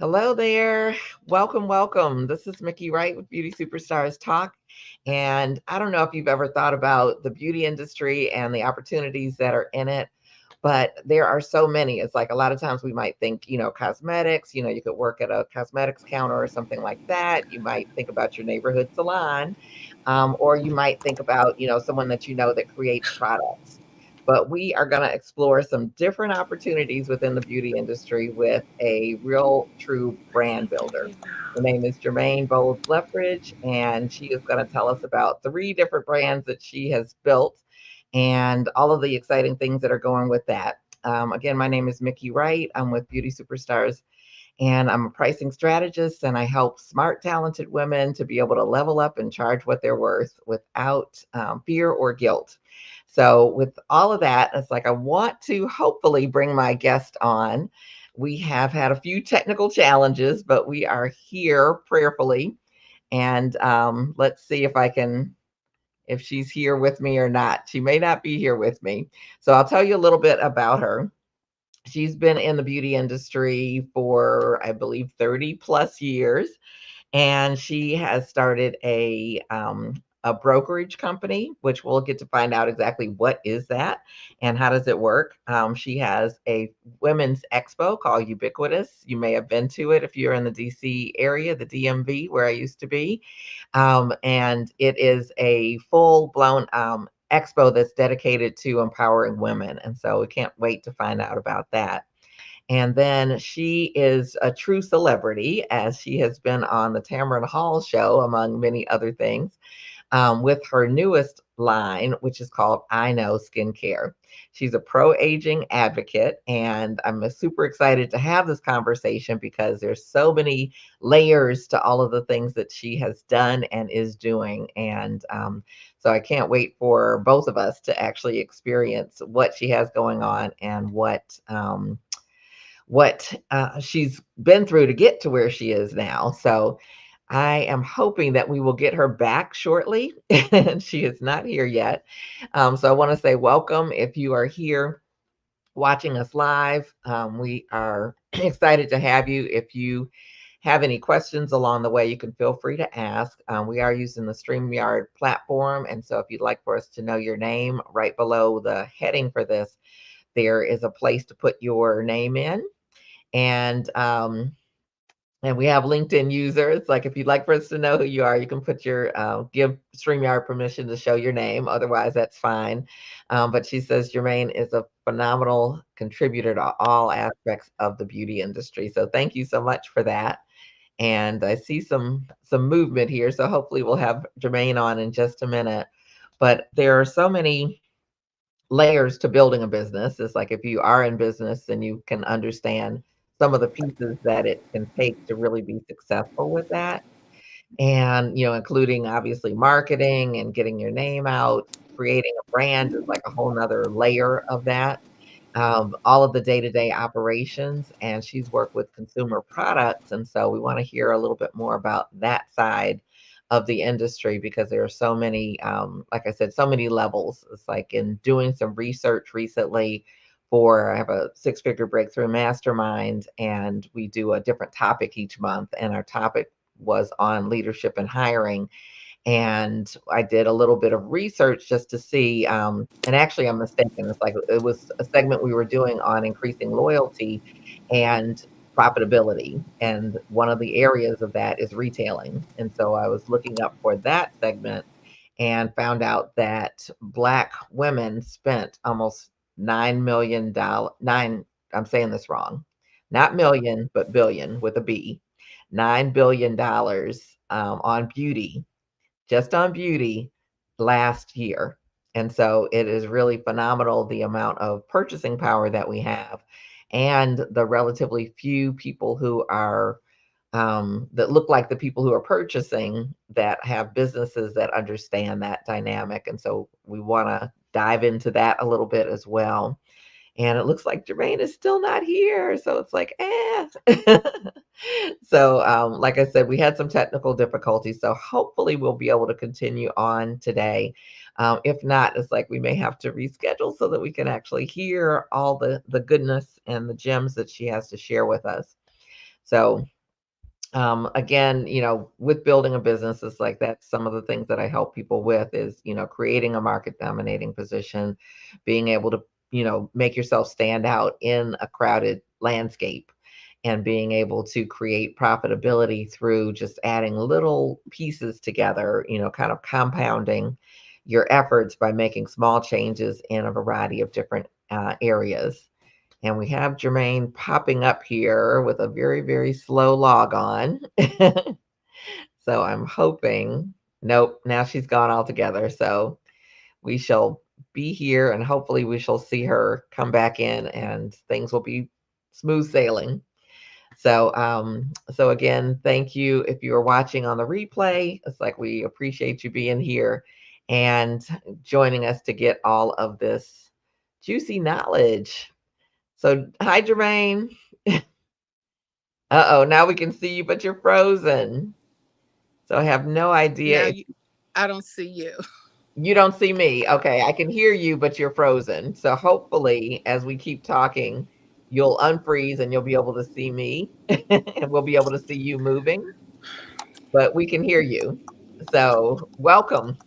Hello there. Welcome, welcome. This is Mickey Wright with Beauty Superstars Talk. And I don't know if you've ever thought about the beauty industry and the opportunities that are in it, but there are so many. It's like a lot of times we might think, cosmetics, you could work at a cosmetics counter or something like that. You might think about your neighborhood salon, or you might think about, someone that that creates products. But we are going to explore some different opportunities within the beauty industry with a real true brand builder. Her name is Germaine Bolds-Leftridge, and she is going to tell us about three different brands that she has built and all of the exciting things that are going with that. Again, my name is Mickey Wright. I'm with Beauty Superstars, and I'm a pricing strategist, and I help smart, talented women to be able to level up and charge what they're worth without fear or guilt. So, with all of that, it's like I want to hopefully bring my guest on. We have had a few technical challenges, but we are here prayerfully. And let's see if she's here with me or not. She may not be here with me. So, I'll tell you a little bit about her. She's been in the beauty industry for, I believe, 30 plus years, and she has started a brokerage company, which we'll get to find out exactly what is that and how does it work. She has a women's expo called Ubiquitous. You may have been to it if you're in the DC area, the DMV, where I used to be. And it is a full blown expo that's dedicated to empowering women. And so we can't wait to find out about that. And then she is a true celebrity, as she has been on the Tamron Hall show, among many other things, with her newest line, which is called I Know Skincare. She's a pro aging advocate, and I'm super excited to have this conversation because there's so many layers to all of the things that she has done and is doing. And so I can't wait for both of us to actually experience what she has going on and what she's been through to get to where she is now. So I am hoping that we will get her back shortly, and she is not here yet. So I want to say welcome if you are here watching us live. We are excited to have you. If you have any questions along the way, you can feel free to ask. We are using the StreamYard platform, and so if you'd like for us to know your name, right below the heading for this, there is a place to put your name in. And we have LinkedIn users. Like if you'd like for us to know who you are, you can put your give StreamYard permission to show your name. Otherwise, that's fine. But she says Germaine is a phenomenal contributor to all aspects of the beauty industry. So thank you so much for that. And I see some movement here. So hopefully we'll have Germaine on in just a minute. But there are so many layers to building a business. It's like if you are in business, then you can understand some of the pieces that it can take to really be successful with that. And, including obviously marketing and getting your name out, creating a brand is like a whole nother layer of that. All of the day-to-day operations, and she's worked with consumer products. And so we want to hear a little bit more about that side of the industry because there are so many, like I said, so many levels. It's like in doing some research recently I have a six-figure breakthrough mastermind, and we do a different topic each month. And our topic was on leadership and hiring. And I did a little bit of research just to see, and actually I'm mistaken. It's like it was a segment we were doing on increasing loyalty and profitability. And one of the areas of that is retailing. And so I was looking up for that segment and found out that Black women spent almost $9 million, I'm saying this wrong, not million, but billion with a B, $9 billion on beauty, just on beauty last year. And so it is really phenomenal the amount of purchasing power that we have and the relatively few people who are that look like the people who are purchasing that have businesses that understand that dynamic. And so we want to dive into that a little bit as well. And it looks like Jermaine is still not here. So it's like, eh. So, like I said, we had some technical difficulties. So hopefully we'll be able to continue on today. If not, it's like we may have to reschedule so that we can actually hear all the goodness and the gems that she has to share with us. So again, with building a business, it's like that's some of the things that I help people with is, creating a market dominating position, being able to, make yourself stand out in a crowded landscape, and being able to create profitability through just adding little pieces together, kind of compounding your efforts by making small changes in a variety of different areas. And we have Germaine popping up here with a very, very slow log on. So I'm hoping, nope, now she's gone altogether. So we shall be here and hopefully we shall see her come back in and things will be smooth sailing. So again, thank you. If you are watching on the replay, it's like we appreciate you being here and joining us to get all of this juicy knowledge. So, hi, Germaine. Uh-oh, now we can see you, but you're frozen. So I have no idea Now if I don't see you. you don't see me. Okay, I can hear you, but you're frozen. So hopefully, as we keep talking, you'll unfreeze and you'll be able to see me, and we'll be able to see you moving, but we can hear you. So welcome.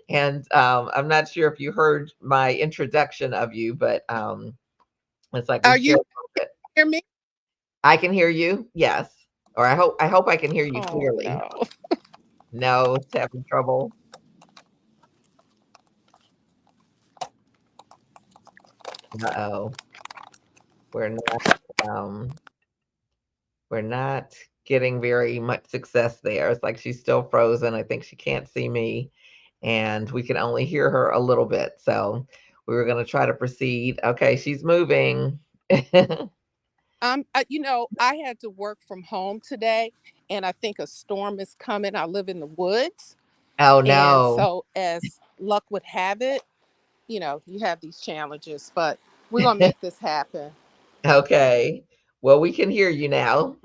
And I'm not sure if you heard my introduction of you, but it's like we Are share you a little bit. hear me? I can hear you. Yes. Or I hope I can hear you Oh clearly. no. No, it's having trouble. Uh-oh. We're not um we're not getting very much success there. It's like she's still frozen. I think she can't see me and we can only hear her a little bit. So we were going to try to proceed. Okay, she's moving. I had to work from home today, and I think a storm is coming. I live in the woods, Oh and no. so as luck would have it, you have these challenges, but we're gonna make this happen. Okay. Well, we can hear you now.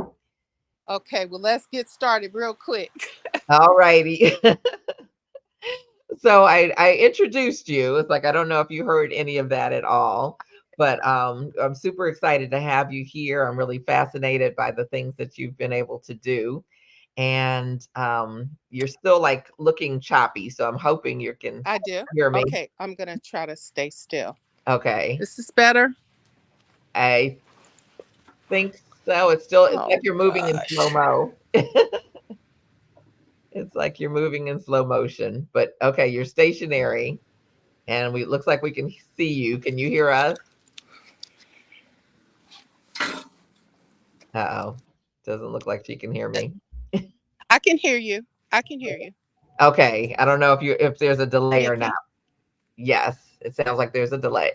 Okay, well, let's get started real quick. All righty. So I introduced you. It's like I don't know if you heard any of that at all, but I'm super excited to have you here. I'm really fascinated by the things that you've been able to do, and you're still like looking choppy. So I'm hoping you can I do. hear me. Okay, I'm gonna try to stay still. Okay, This is better. I think so. It's like Oh you're moving in slow gosh. mo. It's like you're moving in slow motion, but okay, you're stationary, and we looks like we can see you. Can you hear us? Uh-oh. Doesn't look like she can hear me. I can hear you. I can hear you. Okay. I don't know if there's a delay or not. Mickey. Yes, it sounds like there's a delay.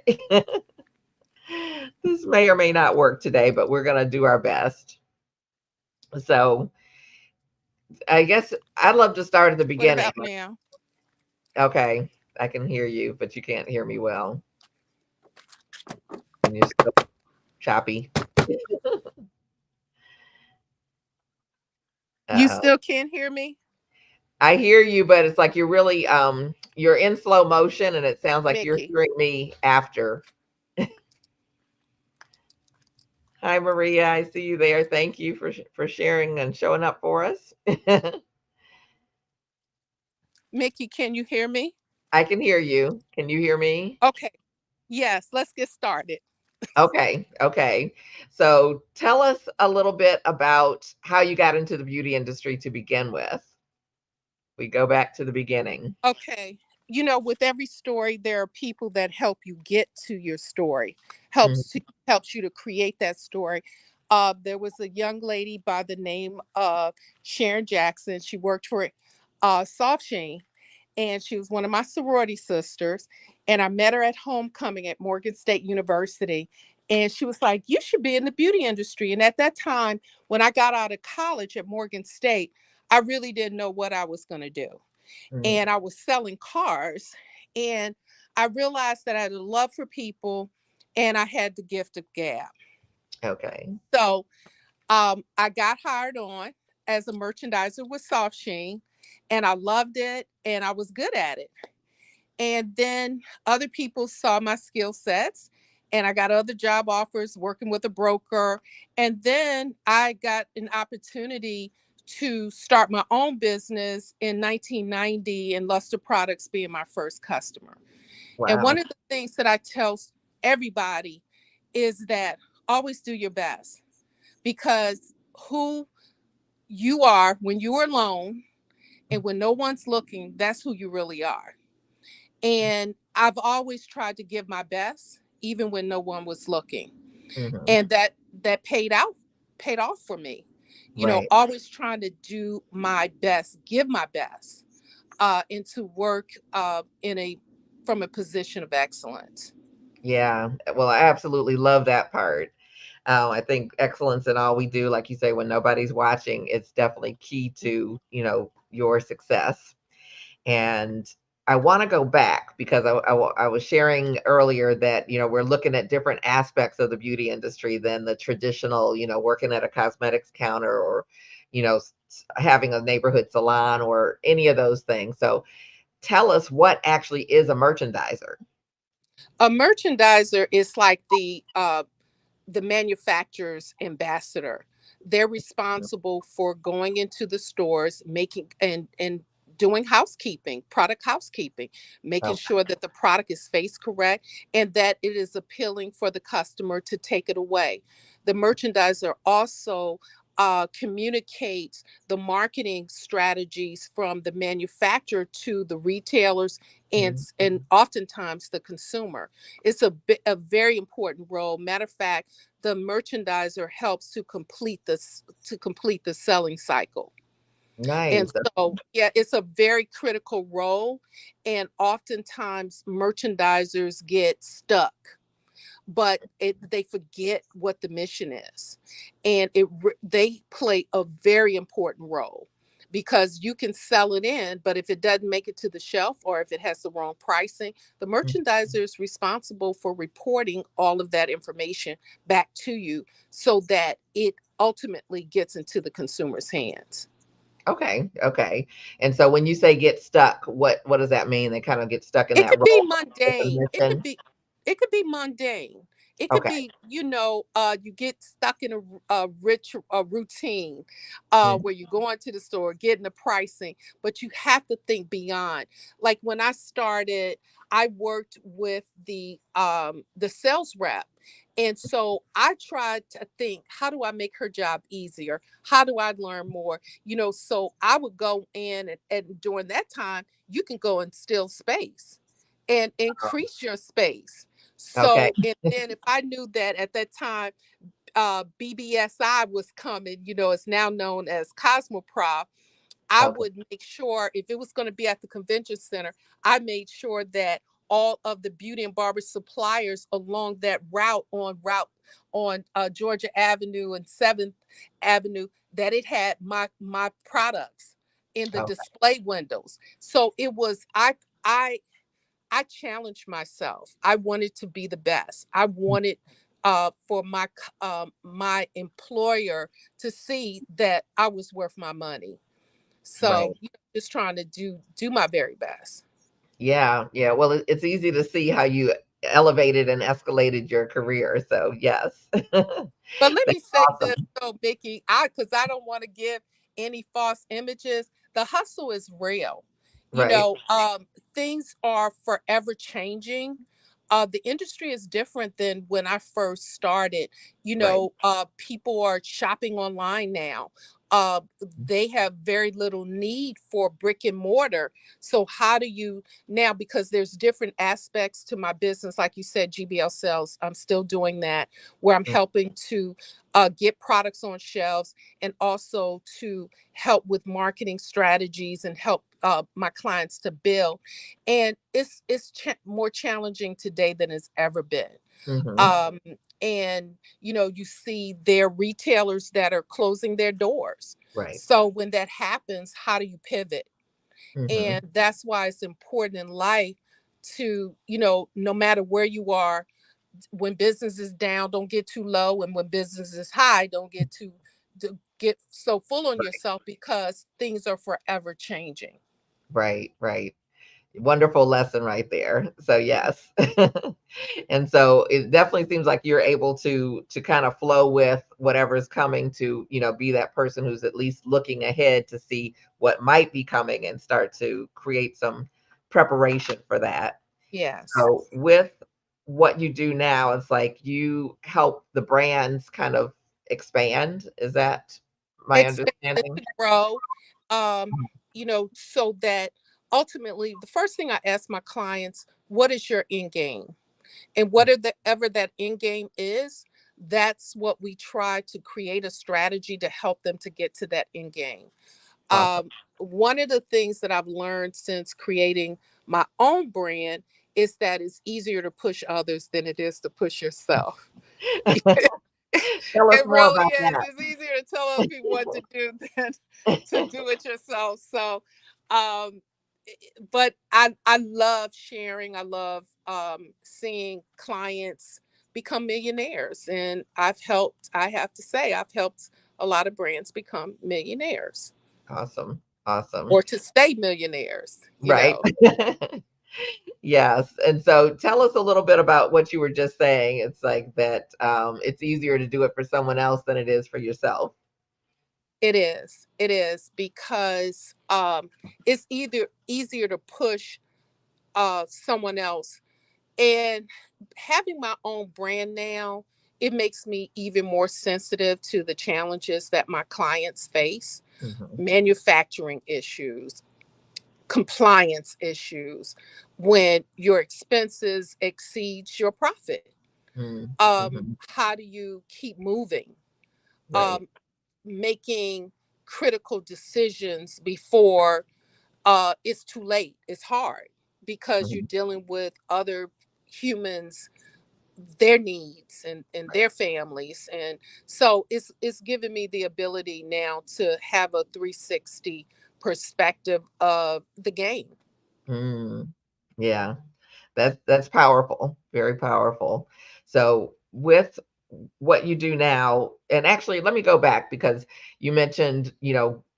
This may or may not work today, but we're gonna do our best. So I guess I'd love to start at the What beginning. about now? Okay, I can hear you, but you can't hear me well. And you're still choppy. You Uh-oh. still can't hear me? I hear you, but it's like you're really you're in slow motion and it sounds like you're Mickey. hearing me after. Hi, Maria. I see you there. Thank you for sharing and showing up for us. Mickey, can you hear me? I can hear you. Can you hear me? Okay. Yes, let's get started. Okay. Okay. So tell us a little bit about how you got into the beauty industry to begin with. We go back to the beginning. Okay. With every story, there are people that help you get to your story, Mhm, helps you to create that story. There was a young lady by the name of Sharon Jackson. She worked for Soft Sheen, and she was one of my sorority sisters. And I met her at homecoming at Morgan State University. And she was like, "You should be in the beauty industry." And at that time, when I got out of college at Morgan State, I really didn't know what I was going to do. mhm. And I was selling cars. And I realized that I had a love for people and I had the gift of gab. Okay. So I got hired on as a merchandiser with Soft Sheen, and I loved it and I was good at it. And then other people saw my skill sets and I got other job offers working with a broker. And then I got an opportunity to start my own business in 1990, and Luster Products being my first customer. And Wow. one of the things that I tell everybody is that always do your best, because who you are when you're alone and when no one's looking, that's who you really are. And I've always tried to give my best, even when no one was looking. Hmm. And that paid off for me. Right. Always trying to do my best, give my best, and to work in a from a position of excellence. Yeah. Well, I absolutely love that part. I think excellence in all we do, like you say, when nobody's watching, it's definitely key to, your success. And I want to go back because I was sharing earlier that, we're looking at different aspects of the beauty industry than the traditional, working at a cosmetics counter or, having a neighborhood salon or any of those things. So tell us what actually is a merchandiser. A merchandiser is like the manufacturer's ambassador. They're responsible for going into the stores, making and doing housekeeping, product housekeeping, making Oh, sure that the product is face correct and that it is appealing for the customer to take it away. The merchandiser also communicates the marketing strategies from the manufacturer to the retailers and mhm. oftentimes the consumer. It's a very important role. Matter of fact, the merchandiser helps to complete the selling cycle. And Nice. so, yeah, it's a very critical role. And oftentimes, merchandisers get stuck, but they forget what the mission is. And they play a very important role, because you can sell it in, but if it doesn't make it to the shelf or if it has the wrong pricing, the Mhm. merchandiser is responsible for reporting all of that information back to you so that it ultimately gets into the consumer's hands. Okay, okay. And so when you say get stuck, what does that mean? They kind of get stuck in It that could be role with the mundane. It could mission? be it could be mundane. It could Okay. be, you get stuck in a routine, Mhm. where you go into the store, getting the pricing, but you have to think beyond. Like when I started, I worked with the sales rep. And so I tried to think, how do I make her job easier? How do I learn more? So I would go in, and during that time, you can go and steal space and increase your space. Okay. So, and then if I knew that at that time, BBSI was coming, it's now known as Cosmoprof, I Okay. would make sure if it was going to be at the convention center, I made sure that all of the beauty and barber suppliers along that route on Georgia Avenue and 7th Avenue, that it had my products in the Okay. display windows. So it was I challenged myself. I wanted to be the best. I wanted for my employer to see that I was worth my money. So, Right. just trying to do my very best. Yeah. Yeah. Well, it's easy to see how you elevated and escalated your career. So yes. But let That's me say this awesome. though, Mickey, I don't want to give any false images. The hustle is real. You Right. know, things are forever changing. The industry is different than when I first started. Right. People are shopping online now. They have very little need for brick and mortar. So how do you now? Because there's different aspects to my business, like you said, GBL sales. I'm still doing that, where I'm Mm. helping to get products on shelves, and also to help with marketing strategies and help my clients to build. And it's more challenging today than it's ever been. Mhm. Um, and you see there are retailers that are closing their doors. Right. So when that happens, how do you pivot? Mhm. And that's why it's important in life to, no matter where you are, when business is down, don't get too low, and when business is high, don't get so full on Right. yourself, because things are forever changing. Right. Right. Wonderful lesson right there. So yes. And so it definitely seems like you're able to kind of flow with whatever's coming, to, be that person who's at least looking ahead to see what might be coming and start to create some preparation for that. Yes. So with what you do now, it's like you help the brands kind of expand. Is that my Expand understanding? to grow, um, so that ultimately the first thing I ask my clients, what is your end game? And whatever that end game is, that's what we try to create a strategy to help them to get to that end game. Awesome. One of the things that I've learned since creating my own brand is that it's easier to push others than it is to push yourself. Tell us It more really about is. that. It's easier to tell other people what to do than to do it yourself. So, um, but I love sharing. I love seeing clients become millionaires, and I've helped. I have to say, I've helped a lot of brands become millionaires Awesome. Awesome. or to stay millionaires. Right. Yes. And so tell us a little bit about what you were just saying. It's like that, it's easier to do it for someone else than it is for yourself. It is. It is because it's either easier to push someone else. And having my own brand now, it makes me even more sensitive to the challenges that my clients face, Mhm. manufacturing issues, compliance issues, when your expenses exceeds your profit. Mm. Mhm. How do you keep moving? Right. Um, Making critical decisions before it's too late. It's hard because you're Mhm. dealing with other humans, their needs and their families. And so it's given me the ability now to have a 360 perspective of the game. Mm. Yeah. That's powerful. Very powerful. So with what you do now, and actually let me go back, because you mentioned,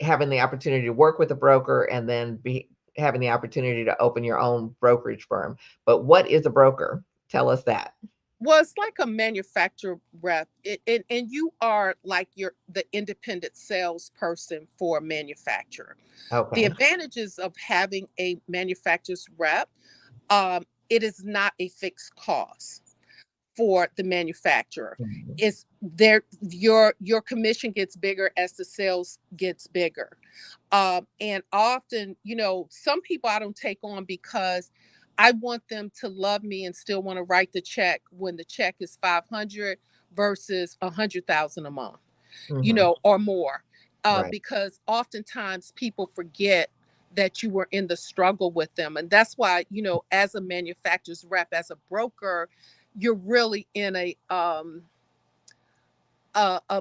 having the opportunity to work with a broker and then be having the opportunity to open your own brokerage firm. But what is a broker? Tell us that. Well, it's like a manufacturer rep, and you are like you're the independent salesperson for a manufacturer. The Okay. advantages of having a manufacturer's rep, it is not a fixed cost for the manufacturer. Mhm. It's there, your commission gets bigger as the sales gets bigger. And often, some people I don't take on because I want them to love me and still want to write the check when the check is 500 versus 100,000 a month, Mhm. or more. Right. Because oftentimes people forget that you were in the struggle with them. And that's why, as a manufacturer's rep, as a broker, you're really in a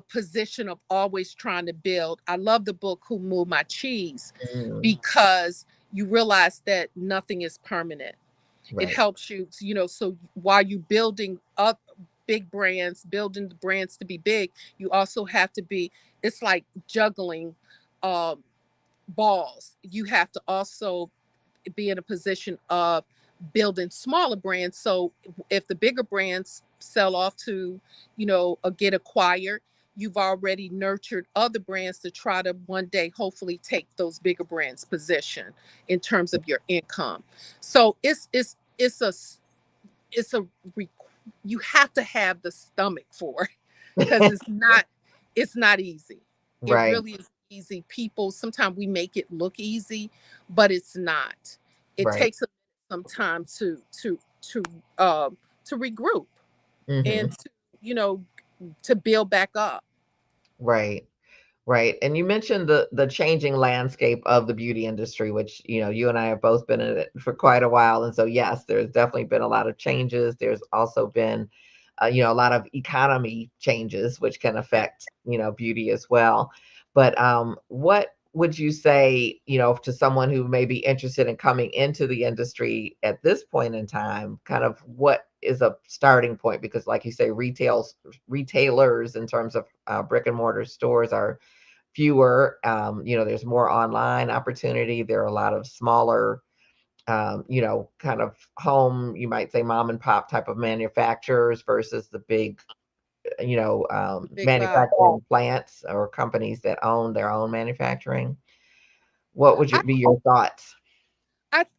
position of always trying to build. I love the book Who Moved My Cheese, Mm. because you realize that nothing is permanent. It Right. helps you, so while you building up big brands, building the brands to be big, you also have to be, it's like juggling um, balls. You have to also be in a position of building smaller brands. So if the bigger brands sell off to, or get acquired, you've already nurtured other brands to try to one day hopefully take those bigger brands position in terms of your income. So it's a re- you have to have the stomach for it, because it's not easy. It Right. really is easy. People sometimes we make it look easy, but it's not. It Right. takes some time um to regroup and Mhm. you know to build back up. Right. Right. And you mentioned the changing landscape of the beauty industry, which, you and I have both been in it for quite a while. And so, yes, there's definitely been a lot of changes. There's also been, a lot of economy changes, which can Yeah. affect, beauty as well. But what would you say, to someone who may be interested in coming into the industry at this point in time, kind of what is a starting point? Because like you say, retailers in terms of brick and mortar stores are fewer. There's more online opportunity. There are a lot of smaller kind of home, you might say mom and pop type of manufacturers versus the big, The big box. manufacturing plants or companies that own their own manufacturing? What would I, be your thoughts?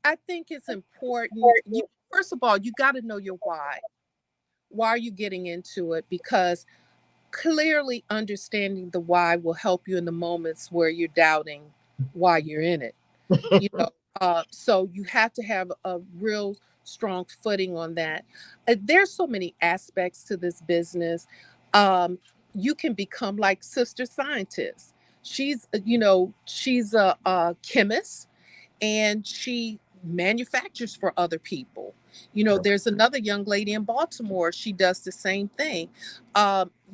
I think it's important. You first of all, you got to know your why. Why are you getting into it? Because clearly understanding the why will help you in the moments where you're doubting why you're in it. You know, so you have to have a real strong footing on that. There's so many aspects to this business. Um, you can become like Sister Scientist. She's a chemist and she manufactures for other people. There's another young lady in Baltimore. She does the same thing.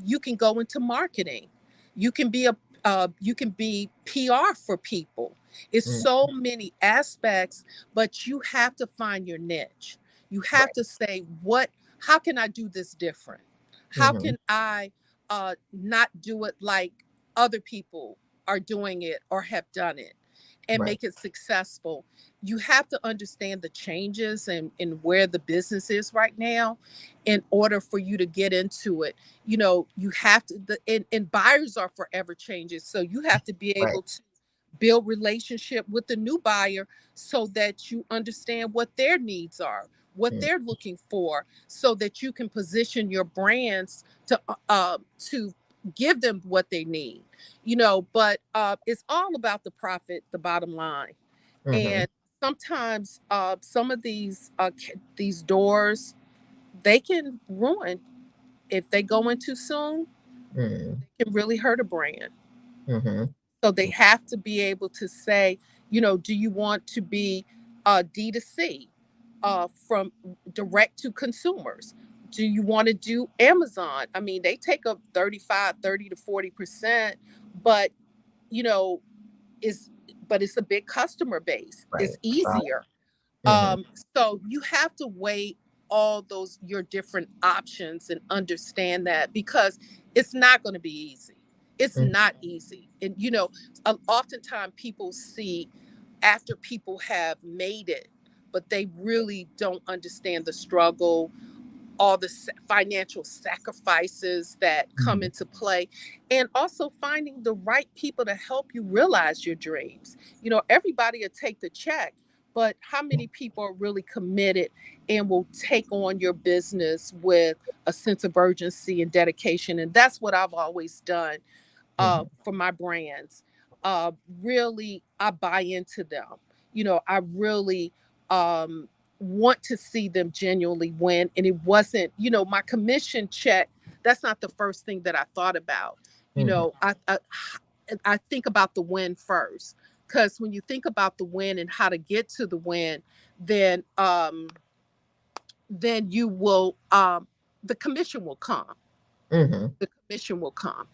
You can go into marketing. You can be PR for people. It's Mm, so many aspects, but you have to find your niche. You have right. to say, what? How can I do this different? How Hmm. can I not do it like other people are doing it or have done it? And Right. make it successful. You have to understand the changes and where the business is right now in order for you to get into it. You have to, and buyers are forever changes. So you have to be Right. able to build relationship with the new buyer so that you understand what their needs are, what Mm, they're looking for, so that you can position your brands to give them what they need. But it's all about the profit, the bottom line. mhm, And sometimes some of these doors, they can ruin if they go in too soon. mm, They can really hurt a brand. mhm, So they have to be able to say, do you want to be D2C, from direct to consumers? Do you want to do Amazon? I mean, they take up 35, 30 to 40%, but you know, is but it's a big customer base. right, It's right, easier. mhm, So you have to weigh all those your different options and understand that because it's not going to be easy. It's mm, not easy. And oftentimes people see after people have made it, but they really don't understand the struggle, all the financial sacrifices that come mhm, into play, and also finding the right people to help you realize your dreams. Everybody will take the check, but how many people are really committed and will take on your business with a sense of urgency and dedication? And that's what I've always done mhm, for my brands. Uh, Really, I buy into them. I really want to see them genuinely win. And it wasn't, my commission check. That's not the first thing that I thought about. mhm, I think about the win first, because when you think about the win and how to get to the win, then you will the commission will come. mhm. The commission will come.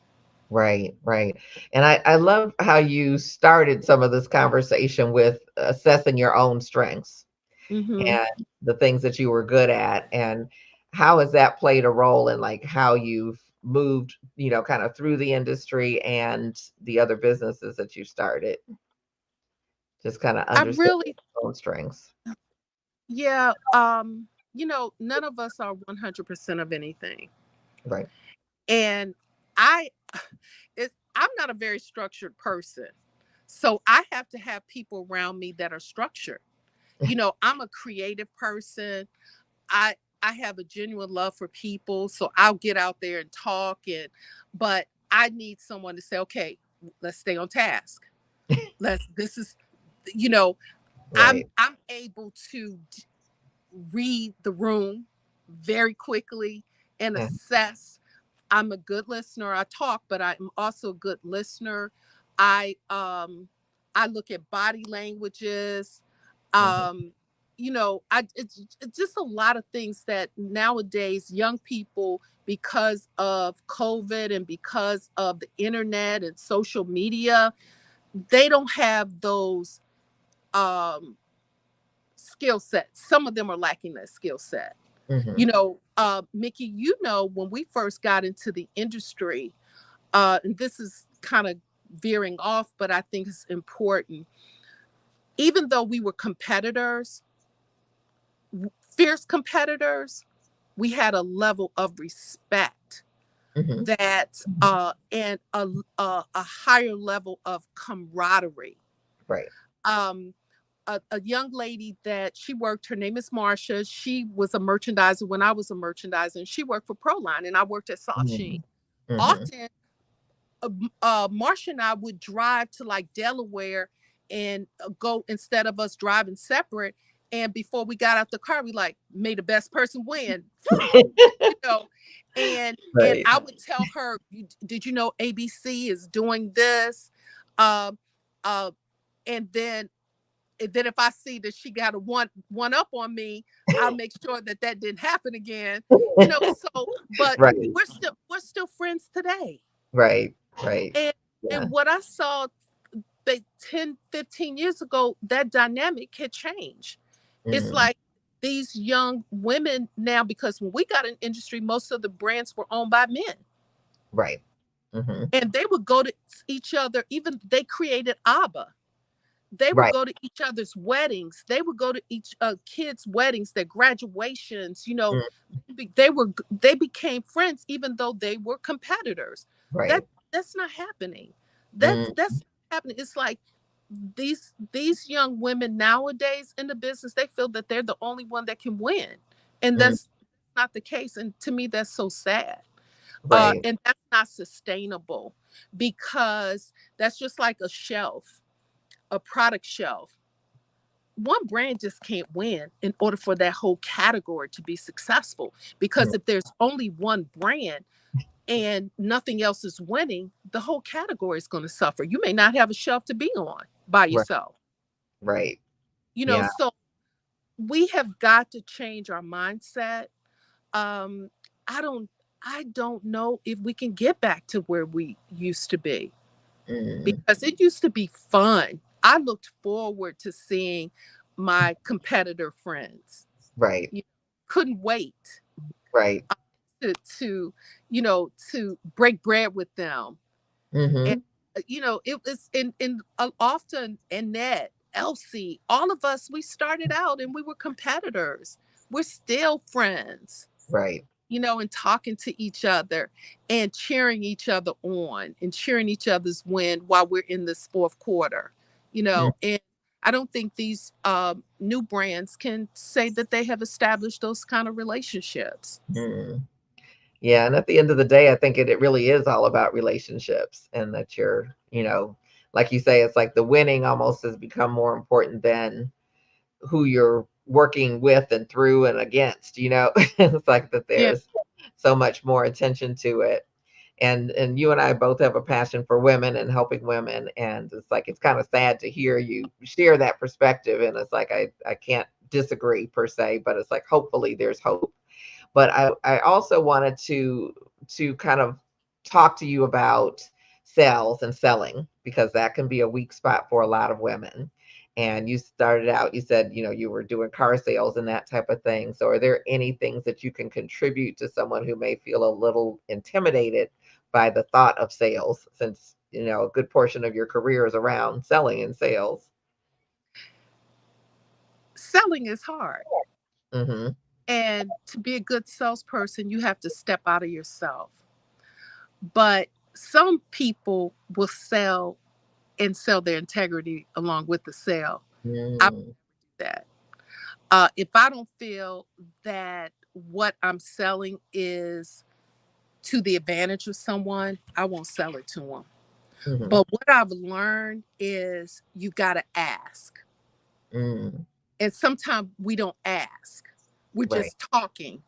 Right, right. And I love how you started some of this conversation with assessing your own strengths Hmm. and the things that you were good at, and how has that played a role in like how you've moved, kind of through the industry and the other businesses that you started, just kind of I understand really, your own strengths. yeah, none of us are 100% of anything. Right. And I I'm not a very structured person. So I have to have people around me that are structured. I'm a creative person. I I have a genuine love for people, so I'll get out there and talk but I need someone to say, "Okay, let's stay on task. Let's this is you know, Right. I'm able to read the room very quickly and Yeah. assess. I'm a good listener. I talk, but I'm also a good listener. I look at body languages. Mhm, Um, it's just a lot of things that nowadays young people, because of COVID and because of the internet and social media, they don't have those um skill sets. Some of them are lacking that skill set. mhm, Mickey, when we first got into the industry, and this is kind of veering off, but I think it's important. Even though we were competitors, fierce competitors, we had a level of respect Hmm. that and a higher level of camaraderie. Right. um a young lady that she worked, her name is Marsha. She was a merchandiser when I was a merchandiser, and she worked for Proline and I worked at Soft Sheen. Mm-hmm. Often Marsha and I would drive to like Delaware and go, instead of us driving separate. And before we got out the car, we like, may the best person win, you know. And Right. I would tell her, did you know ABC is doing this? Um, uh, and then if I see that she got a one up on me, I'll make sure that that didn't happen again. You know, so but Right. we're still friends today. Right. Right. And Yeah. and what I saw 10, 15 years ago, that dynamic had changed. It's Mm. like these young women now, because when we got in industry, most of the brands were owned by men. Right. Hmm. And they would go to each other, even they created ABBA. They would Right. go to each other's weddings. They would go to each kids' weddings, their graduations. You know, Mm. they became friends, even though they were competitors. That Right. that's not happening. Mm. That's not happening. It's like these young women nowadays in the business, they feel that they're the only one that can win, and Mm. that's not the case. And to me, that's so sad. Right. And that's not sustainable, because that's just like a shelf, a product shelf. One brand just can't win in order for that whole category to be successful. Mm. Because if there's only one brand and nothing else is winning, the whole category is going to suffer. You may not have a shelf to be on by Right. yourself. Right. You know, Yeah. so we have got to change our mindset. Um, I don't know if we can get back to where we used to be, Mm. because it used to be fun. I looked forward to seeing my competitor friends. Right. You couldn't wait Right. to break bread with them. And Hmm. it was in often Annette, Elsie, all of us, we started out and we were competitors. We're still friends, Right. and talking to each other and cheering each other on and cheering each other's win while we're in this fourth quarter. And I don't think these new brands can say that they have established those kind of relationships. Mm-hmm. Yeah, and at the end of the day, I think it really is all about relationships, and that like you say, it's like the winning almost has become more important than who you're working with and through and against. It's like that Yeah, there's so much more attention to it. And you and I both have a passion for women and helping women, and it's like it's kind of sad to hear you share that perspective, and it's like I can't disagree per se, but it's like hopefully there's hope. But I also wanted to kind of talk to you about sales and selling, because that can be a weak spot for a lot of women. And you started out, you said, you were doing car sales and that type of thing. So are there any things that you can contribute to someone who may feel a little intimidated by the thought of sales, since, a good portion of your career is around selling and sales? selling is hard. Mm-hmm. And to be a good salesperson, you have to step out of yourself. But some people will sell and sell their integrity along with the sale. I would Mm. do that. If I don't feel that what I'm selling is to the advantage of someone, I won't sell it to them. Mm-hmm. But what I've learned is you got to ask. Mm. And sometimes we don't ask, we're Right. just talking.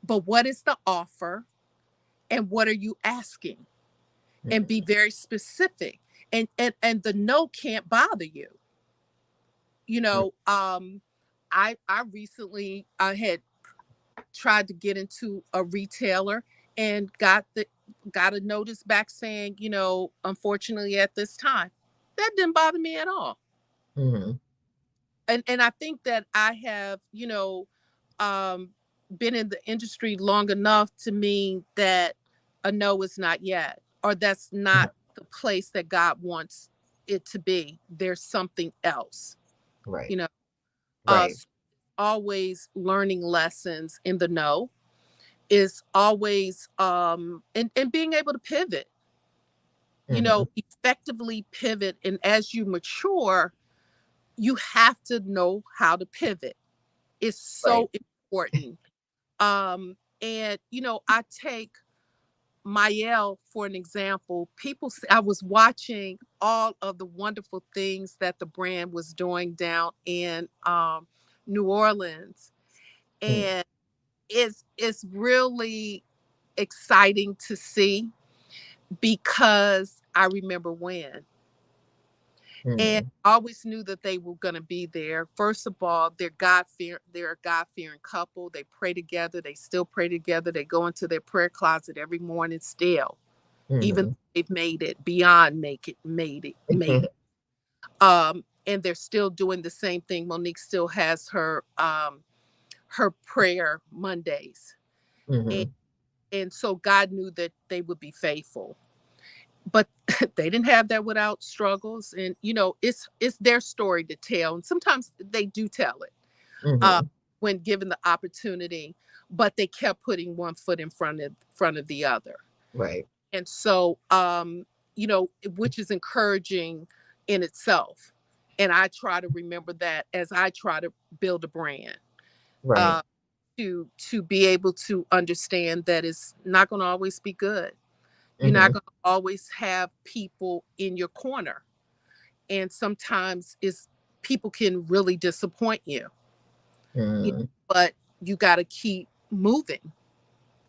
But what is the offer? And what are you asking? And be Mm. very specific. And the no can't bother you. You Mm. know, I recently I had tried to get into a retailer and got a notice back saying, unfortunately at this time. That didn't bother me at all. Mm. And I think that I have, um been in the industry long enough to mean that a no is not yet, or that's Mm. not the place that God wants it to be. There's something else, Right. you know. Uh Right. always learning lessons in the know. Is always and being able to pivot, Mm-hmm. effectively pivot. And as you mature, you have to know how to pivot. It's Right. so important. And I take Mielle for an example. I was watching all of the wonderful things that the brand was doing down in New Orleans, and it's really exciting to see, because I remember when. And Mm-hmm. I always knew that they were going to be there. First of all, they're a God fearing couple. They pray together. They still pray together. They go into their prayer closet every morning still, even Mm-hmm. though they've made it beyond made it. And they're still doing the same thing. Monique still has her prayer Mondays. And, Mm-hmm. and so God knew that they would be faithful. But they didn't have that without struggles. And it's their story to tell, and sometimes they do tell it uh, Mm-hmm. when given the opportunity, but they kept putting one foot in front of the other. Right. And so which is encouraging in itself. And I try to remember that as I try to build a brand, Right. uh, to be able to understand that it's not going to always be good. You're not Mm-hmm. going to always have people in your corner. And sometimes it's people can really disappoint you, Mm-hmm. but you got to keep moving.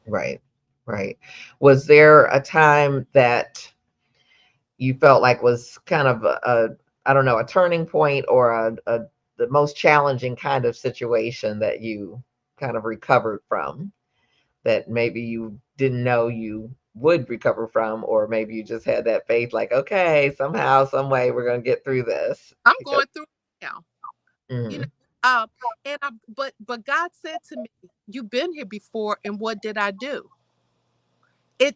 Right. Right. Was there a time that you felt like was kind of I don't know, a turning point or the most challenging kind of situation that you kind of recovered from, that maybe you didn't know you would recover from, or maybe you just had that faith, like, okay, somehow, some way, we're going to get through this I'm because. going through it now, you know. Mm-hmm. Um, and but God said to me, "You've been here before, and what did I do?" And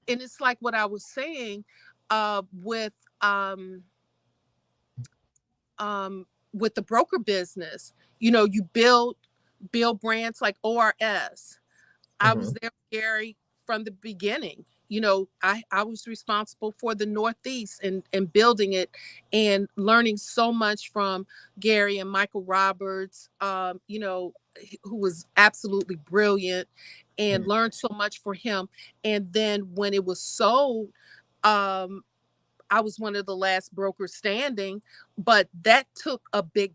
it's like what I was saying, with um with the broker business. You build brands like ORS. I Mm-hmm. was there with Gary from the beginning. I was responsible for the Northeast and building it and learning so much from Gary and Michael Roberts, who was absolutely brilliant, and learned so much for him. And then when it was sold, um, I was one of the last brokers standing, but that took a big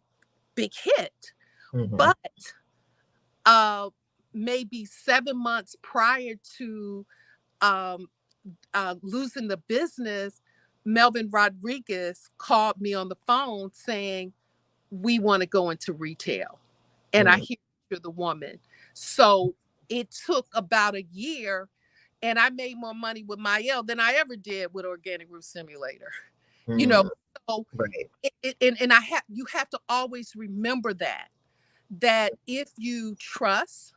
hit. Mm-hmm. But uh, maybe 7 months prior to um, losing the business, Melvin Rodriguez called me on the phone saying, "We want to go into retail." And I Mm-hmm. hear you're the woman. So it took about a year, and I made more money with Mielle than I ever did with Organic Roof Simulator. You know, Mm-hmm. so Right. and you have to always remember that if you trust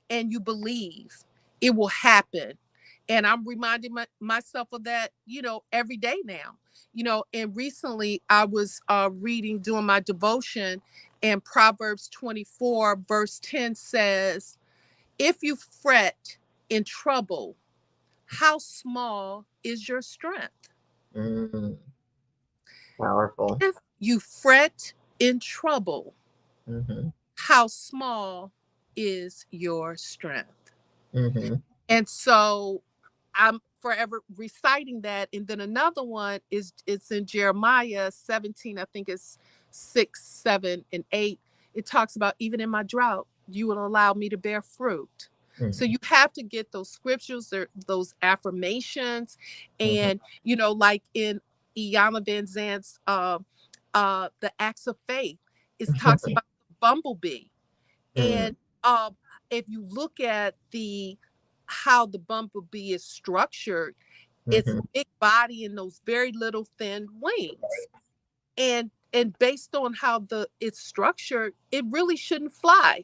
and you believe, it will happen. And I'm reminding myself of that, every day now. And recently I was reading, doing my devotion, and Proverbs 24, verse 10 says, "If you fret in trouble, how small is your strength?" Mm-hmm. Powerful. If you fret in trouble, Mm-hmm. how small is your strength? Mm-hmm. And so I'm forever reciting that. And then another one is it's in Jeremiah 17, I think it's 6, 7, and 8. It talks about, even in my drought, you will allow me to bear fruit. So Mm-hmm. you have to get those scriptures or those affirmations. Mm-hmm. And, like in Iyanla Van Zant's The Acts of Faith, it talks about the bumblebee. Mm-hmm. And if you look at the how the bumblebee is structured, it's Mm-hmm. big body and those very little thin wings. And based on how the it's structured, it really shouldn't fly.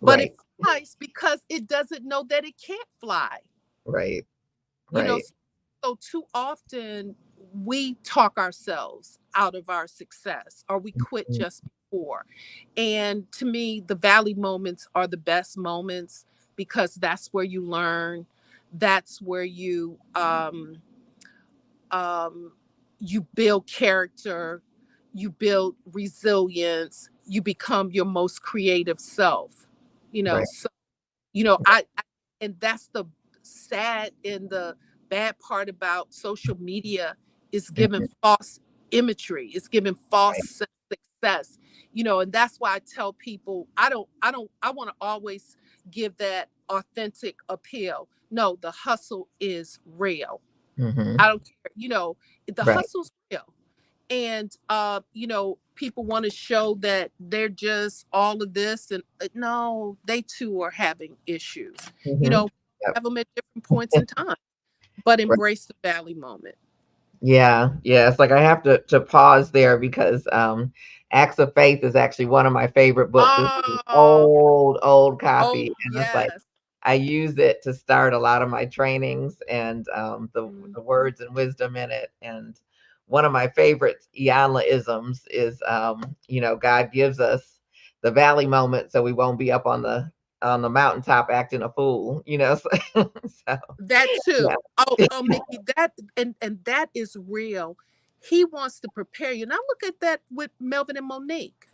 But it Right. flies because it doesn't know that it can't fly. Right. You know, Right. so too often we talk ourselves out of our success, or we quit Mm-hmm. just. for. And to me, the valley moments are the best moments because that's where you learn. That's where um, you build character, you build resilience, you become your most creative self. Right. So and that's the sad and the bad part about social media is giving Mhm. false imagery. It's giving false Right. success. And that's why I tell people I want to always give that authentic appeal. No, the hustle is real. Hmm. I don't care. The Right. hustle's real. And people want to show that they're just all of this, and no, they too are having issues. you Hmm. know Yep. have them at different points in time, but embrace the valley moment. Yeah, yeah. It's like I have to pause there because Acts of Faith is actually one of my favorite books. It's an Oh, old copy, oh and it's like yes. I use it to start a lot of my trainings and Mhm. the words and wisdom in it. And one of my favorite Iyanla isms is God gives us the valley moment so we won't be up on the mountaintop acting a fool. So, so That yeah. too. Oh, Mickey, and that is real. He wants to prepare you. Now look at that with Melvin and Monique.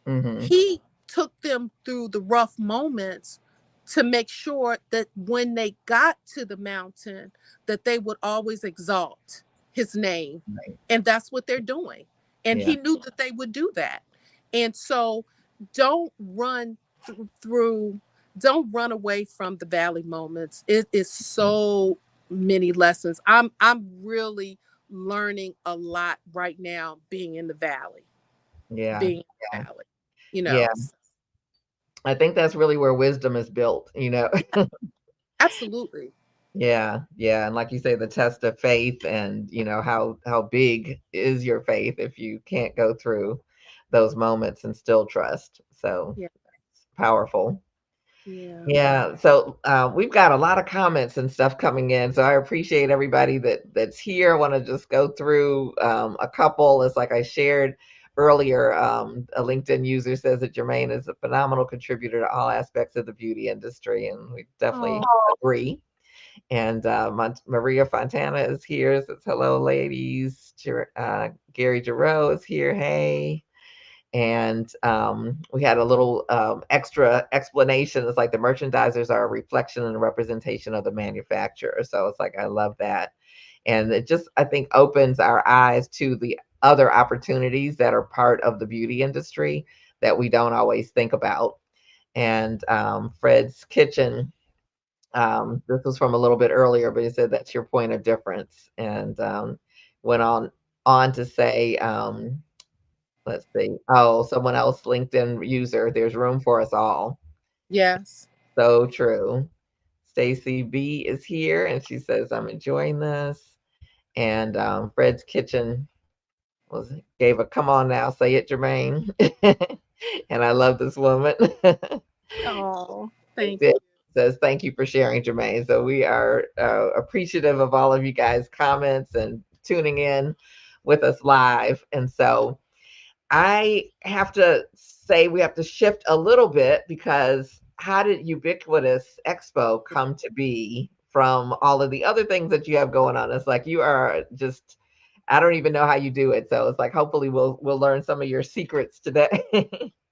Hmm. He took them through the rough moments to make sure that when they got to the mountain, that they would always exalt his name. Right. And that's what they're doing. And Yeah. he knew that they would do that. And so don't through don't run away from the valley moments. It is so many lessons. I'm really learning a lot right now being in the valley, Yeah. being in the Yeah. valley. Yeah. I think that's really where wisdom is built. Yeah, absolutely. Yeah. Yeah. And like you say, the test of faith and how big is your faith if you can't go through those moments and still trust. So Yeah, it's powerful. yeah. Yeah, so we've got a lot of comments and stuff coming in, so I appreciate everybody that's here. I want to just go through a couple. It's like I shared earlier. A LinkedIn user says that Germaine is a phenomenal contributor to all aspects of the beauty industry, and we definitely Oh, agree. And Maria Fontana is here. Says hello, ladies. Gary Giroux is here. Hey. And we had a little extra explanation. It's like the merchandisers are a reflection and a representation of the manufacturer. So it's like I love that, and it just I think opens our eyes to the other opportunities that are part of the beauty industry that we don't always think about. And Fred's Kitchen, this was from a little bit earlier, but he said that's your point of difference, and went on to say. Let's see. Oh, someone else, LinkedIn user. There's room for us all. yes. So true. Stacy B is here and she says, I'm enjoying this. And Fred's Kitchen gave a come on now, say it, Jermaine. And I love this woman. Oh, It thank did. you. Says thank you for sharing, Jermaine. So we are appreciative of all of you guys' comments and tuning in with us live. And so I have to say we have to shift a little bit because how did Ubiquitous Expo come to be from all of the other things that you have going on? It's like you are just I don't even know how you do it. So it's like hopefully we'll learn some of your secrets today.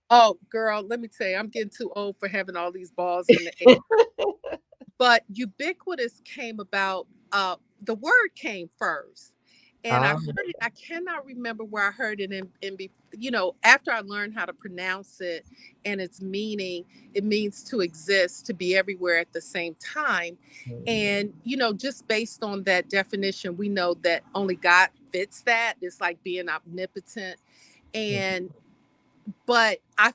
Oh, girl, let me tell you, I'm getting too old for having all these balls in the air. But ubiquitous came about. The word came first, and I um, heard it. I cannot remember where I heard it. After I learned how to pronounce it and its meaning, it means to exist, to be everywhere at the same time. And just based on that definition, we know that only God fits that. It's like being omnipotent. And but I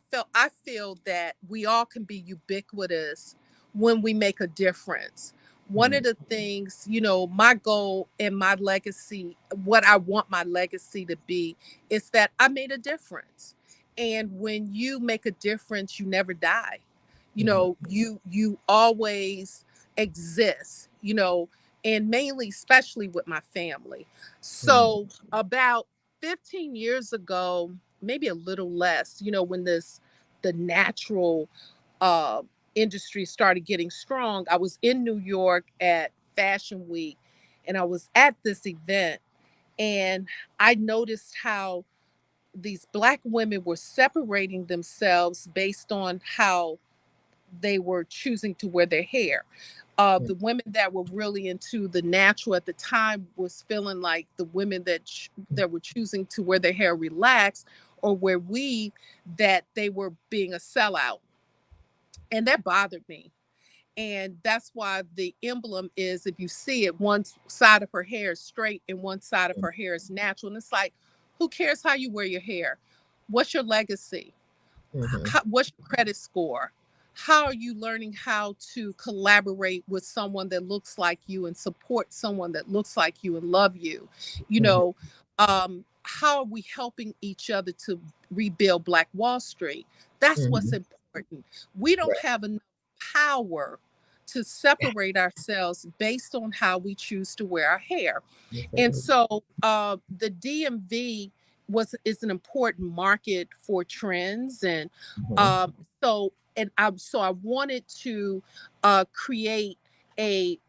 feel that we all can be ubiquitous when we make a difference. One of the things, my goal and my legacy, what I want my legacy to be, is that I made a difference. And when you make a difference, you never die. You always exist, and mainly especially with my family. So about 15 years ago, maybe a little less, when the natural uh, industry started getting strong. I was in New York at Fashion Week, and I was at this event, and I noticed how these Black women were separating themselves based on how they were choosing to wear their hair. The women that were really into the natural at the time was feeling like the women that were choosing to wear their hair relaxed or wear weave, that they were being a sellout, and that bothered me. And that's why the emblem is, if you see it, one side of her hair is straight and one side of her hair is natural. And it's like, who cares how you wear your hair? What's your legacy? Mm-hmm. What's your credit score? How are you learning how to collaborate with someone that looks like you and support someone that looks like you and love you? You Mm-hmm. know, how are we helping each other to rebuild Black Wall Street? That's what's Mm-hmm. important. We don't Right. have enough power to separate ourselves based on how we choose to wear our hair. Yes, And indeed. so the DMV is an important market for trends, and Mm-hmm. um, so I wanted to create a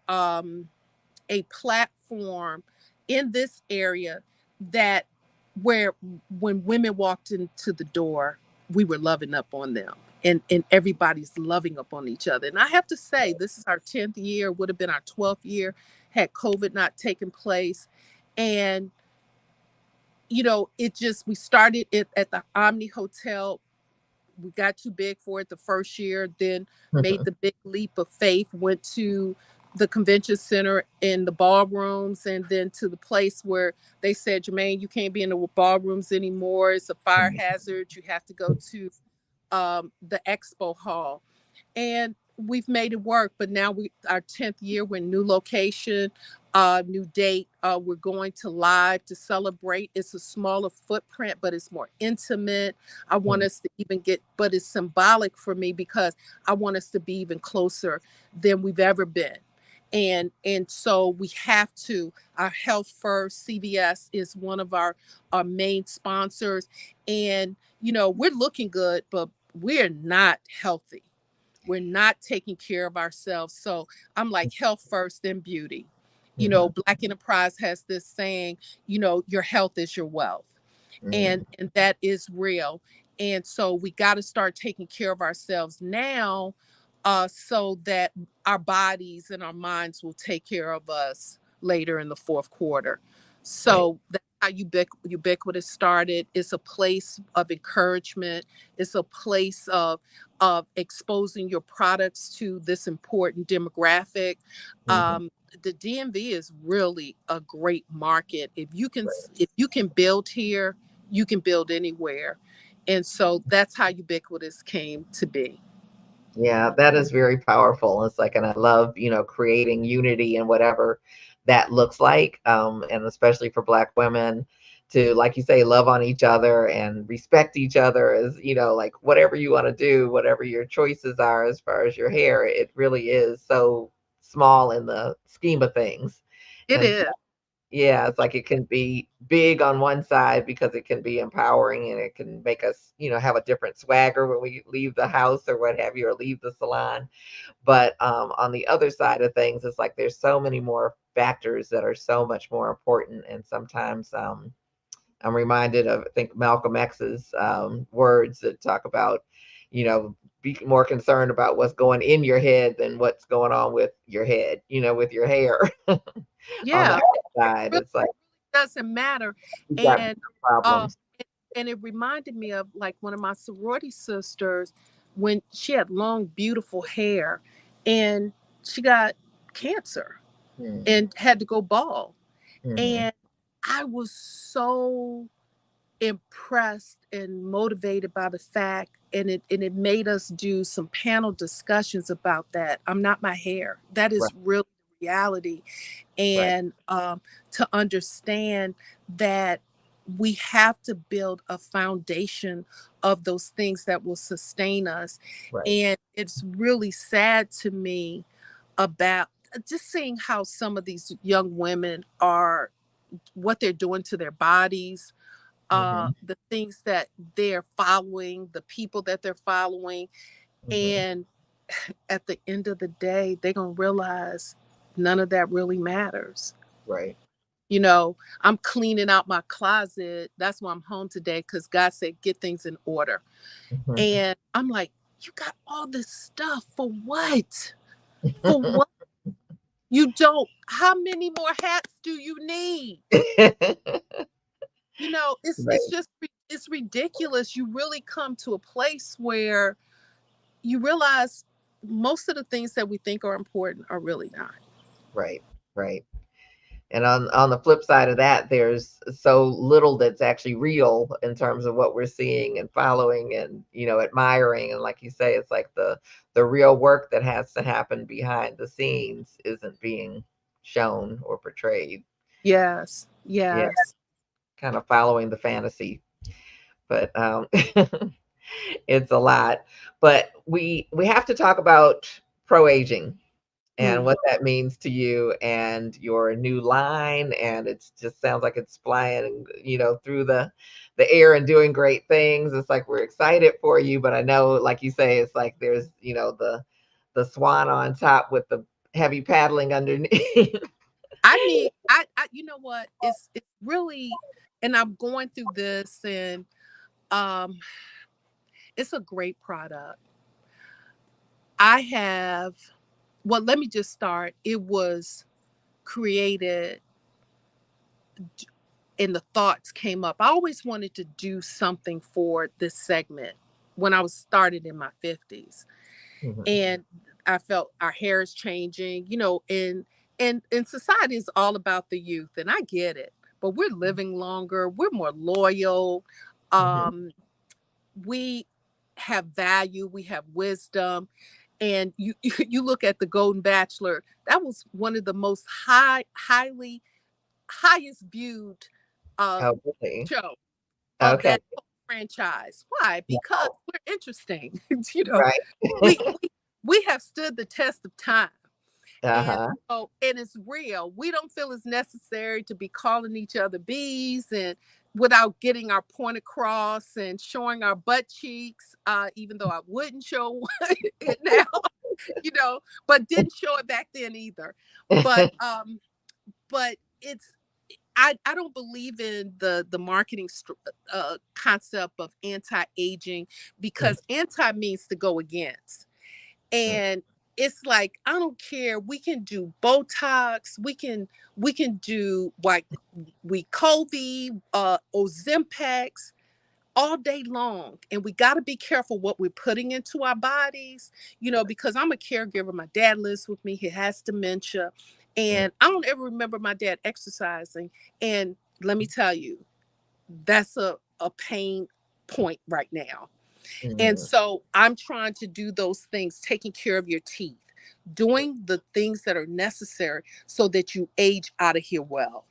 platform in this area that where when women walked into the door, we were loving up on them. And everybody's loving up on each other. And I have to say, this is our 10th year, would have been our 12th year had COVID not taken place. And we started it at the Omni Hotel. We got too big for it the first year, then made Mm-hmm. the big leap of faith, went to the convention center in the ballrooms, and then to the place where they said, Germaine, you can't be in the ballrooms anymore. It's a fire hazard. You have to go to the expo hall, and we've made it work. But now our 10th year, we're in new location, new date. We're going to live to celebrate. It's a smaller footprint, but it's more intimate. I want us to even but it's symbolic for me because I want us to be even closer than we've ever been. And so we have to, our Health First, CVS is one of our main sponsors. And we're looking good, but we're not healthy. We're not taking care of ourselves. So I'm like, health first, then beauty. Mm-hmm. Black Enterprise has this saying, your health is your wealth. Mm-hmm. And that is real. And so we got to start taking care of ourselves now, so that our bodies and our minds will take care of us later in the fourth quarter. Right. So that's how Ubiquitous started. It's a place of encouragement. It's a place of exposing your products to this important demographic. Mm-hmm. The DMV is really a great market. Right. If you can build here, you can build anywhere. And so that's how Ubiquitous came to be. Yeah, that is very powerful. It's like, and I love, creating unity and whatever that looks like. And especially for Black women to, like you say, love on each other and respect each other as, like whatever you want to do, whatever your choices are as far as your hair, it really is so small in the scheme of things. It And is. yeah, it's like it can be big on one side because it can be empowering and it can make us, have a different swagger when we leave the house or what have you, or leave the salon. But on the other side of things, it's like there's so many more factors that are so much more important. And sometimes I'm reminded of, I think, Malcolm X's words that talk about, be more concerned about what's going in your head than what's going on with your head, with your hair on the Yeah, outside. really It's like, doesn't matter. you got And uh, problems. and it reminded me of like one of my sorority sisters when she had long, beautiful hair, and she got cancer Mm, and had to go bald. mhm, And I was so impressed and motivated by the fact, and it made us do some panel discussions about that. I'm not my hair. That right, is real reality. right, And to understand that we have to build a foundation of those things that will sustain us. right. And it's really sad to me about just seeing how some of these young women are, what they're doing to their bodies, Mm-hmm. the things that they're following, the people that they're following. Mm-hmm. And at the end of the day, they're going to realize none of that really matters. Right. I'm cleaning out my closet. That's why I'm home today, because God said, get things in order. Mm-hmm. And I'm like, you got all this stuff for what? For what? You don't. How many more hats do you need? It's Right. just it's ridiculous. You really come to a place where you realize most of the things that we think are important are really not. Right. Right. And on the flip side of that, there's so little that's actually real in terms of what we're seeing and following and admiring. And like you say, it's like the real work that has to happen behind the scenes isn't being shown or portrayed. Yes, Yeah, yes. kind of following the fantasy. But it's a lot. But we have to talk about pro aging and Mm. what that means to you and your new line. And it just sounds like it's flying, through the air and doing great things. It's like we're excited for you, but I know, like you say, it's like there's the swan on top with the heavy paddling underneath. I mean, I you know what? It's really, and I'm going through this, and um, it's a great product. I have, well, let me just start. It was created, and the thoughts came up. I always wanted to do something for this segment when I was started in my 50s. Mhm, And I felt our hair is changing, and society is all about the youth, and I get it. But we're living longer, we're more loyal, mhm. um, we have value, we have wisdom. And you you look at the Golden Bachelor, that was one of the most highest viewed uh Oh, really? show of Okay. that whole franchise. Why? Because Wow. we're interesting. Right. We we have stood the test of time. And Uh-huh. so, and it's real. We don't feel it's necessary to be calling each other bees and without getting our point across and showing our butt cheeks, even though I wouldn't show it now, but didn't show it back then either. But but it's I don't believe in the marketing concept of anti-aging, Mm, because anti means to go against. mm, And it's like, I don't care, we can do Botox, we can do like Wegovy, Ozempics all day long. And we got to be careful what we're putting into our bodies, because I'm a caregiver. My dad lives with me, he has dementia, mm, and I don't ever remember my dad exercising. And let me tell you, that's a pain point right now. And mhm, so I'm trying to do those things, taking care of your teeth, doing the things that are necessary so that you age out of here well.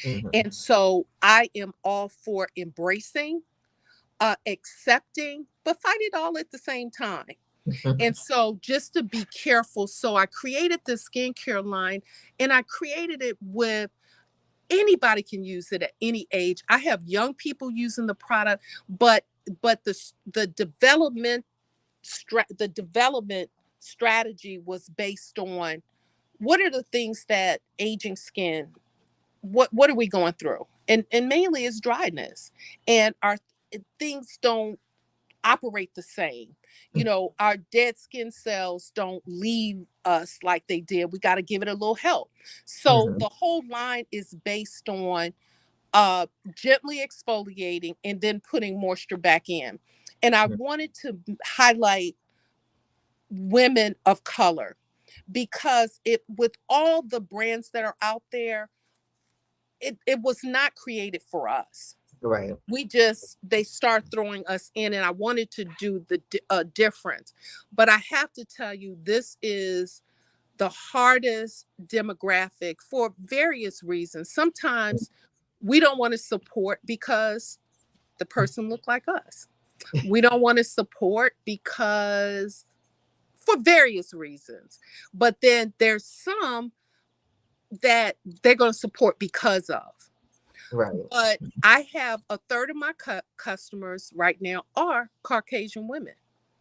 mhm, And so I am all for embracing, accepting, but fight it all at the same time. mhm. And so just to be careful, so I created this skincare line, and I created it with anybody can use it at any age. I have young people using the product, but the the development strategy was based on what are the things that aging skin, what are we going through, and mainly it's dryness, and our things don't operate the same. Our dead skin cells don't leave us like they did. We got to give it a little help. So Mhm, the whole line is based on gently exfoliating and then putting moisture back in. And I mhm. wanted to highlight women of color, because it with all the brands that are out there, it was not created for us. Right. They start throwing us in, and I wanted to do the difference. But I have to tell you, this is the hardest demographic for various reasons. Sometimes we don't want to support because the person look like us. We don't want to support because for various reasons. But then there's some that they're going to support because of. Right. But I have a third of my customers right now are Caucasian women.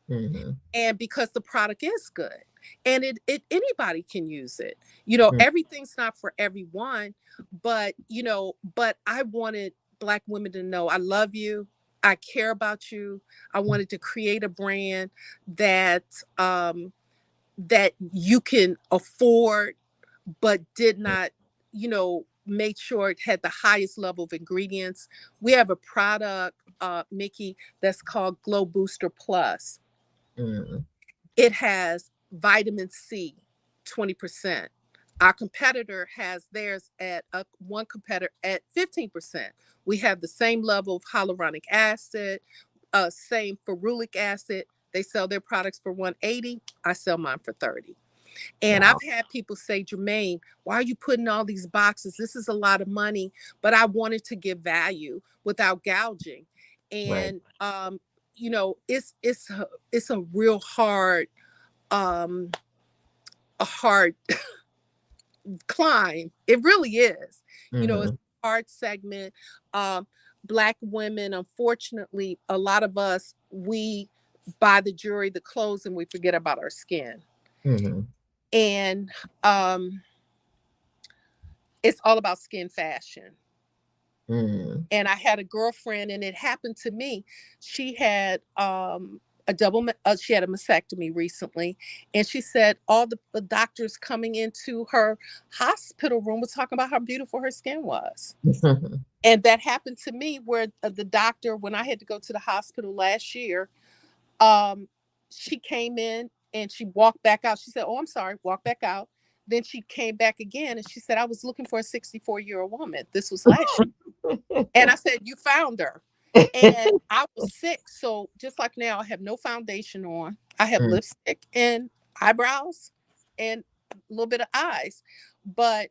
Mm-hmm. And because the product is good and it anybody can use it. Mm-hmm. Everything's not for everyone, but but I wanted Black women to know I love you. I care about you. I wanted to create a brand that that you can afford, but did not, make sure it had the highest level of ingredients. We have a product, Mickey, that's called Glow Booster Plus. Mm-hmm. It has vitamin C, 20%. Our competitor has theirs at one competitor at 15%. We have the same level of hyaluronic acid, same ferulic acid. They sell their products for 180. I sell mine for 30. And Wow. I've had people say, Germaine, why are you putting all these boxes? This is a lot of money. But I wanted to give value without gouging. Right. And it's a real hard um a hard climb. It really is. It's Mm-hmm. a hard segment. Um, Black women, unfortunately, a lot of us, we buy the jewelry, the clothes, and we forget about our skin. Mm-hmm. And it's all about skin fashion. Mm-hmm. And I had a girlfriend, and it happened to me. She had she had a mastectomy recently, and she said all the doctors coming into her hospital room was talking about how beautiful her skin was. And that happened to me, where the doctor, when I had to go to the hospital last year, um, she came in and she walked back out. She said, "Oh, I'm sorry," walked back out. Then she came back again and she said, "I was looking for a 64-year-old woman. This was last year." And I said, "You found her." And I was sick. So just like now, I have no foundation on. I have Mm. lipstick and eyebrows and a little bit of eyes. But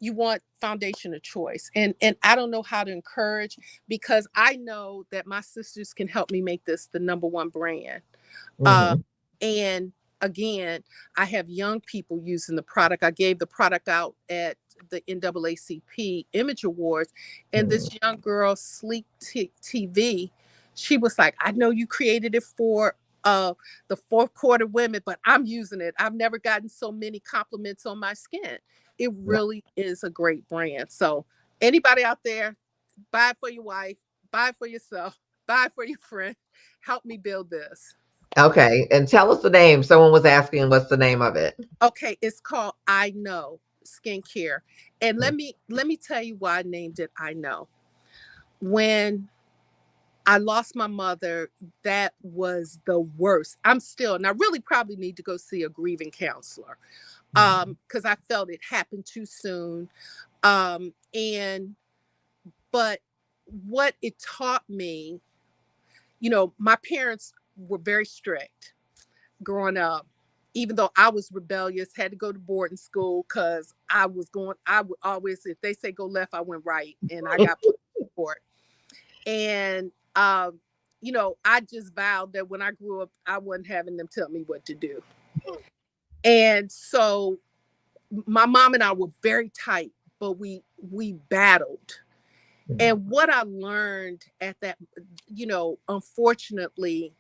you want foundation of choice. And I don't know how to encourage, because I know that my sisters can help me make this the number one brand. Uh, Mm-hmm. and again, I have young people using the product. I gave the product out at the NAACP Image Awards, and Mm-hmm. this young girl, Sleek TV, she was like, "I know you created it for the fourth quarter women, but I'm using it. I've never gotten so many compliments on my skin." It really is a great brand. So anybody out there, buy it for your wife, buy it for yourself, buy it for your friend. Help me build this. Okay. And tell us the name. Someone was asking what's the name of it. Okay, it's called I Know Skincare. And let me tell you why I named it I Know. When I lost my mother, that was the worst. I'm still, and I really probably need to go see a grieving counselor, Mm-hmm. because I felt it happened too soon. And but what it taught me, my parents were very strict growing up. Even though I was rebellious, had to go to boarding school because I would always, if they say go left, I went right, and I got put in court. And I just vowed that when I grew up, I wasn't having them tell me what to do. And so my mom and I were very tight, but we battled. And what I learned at that, unfortunately,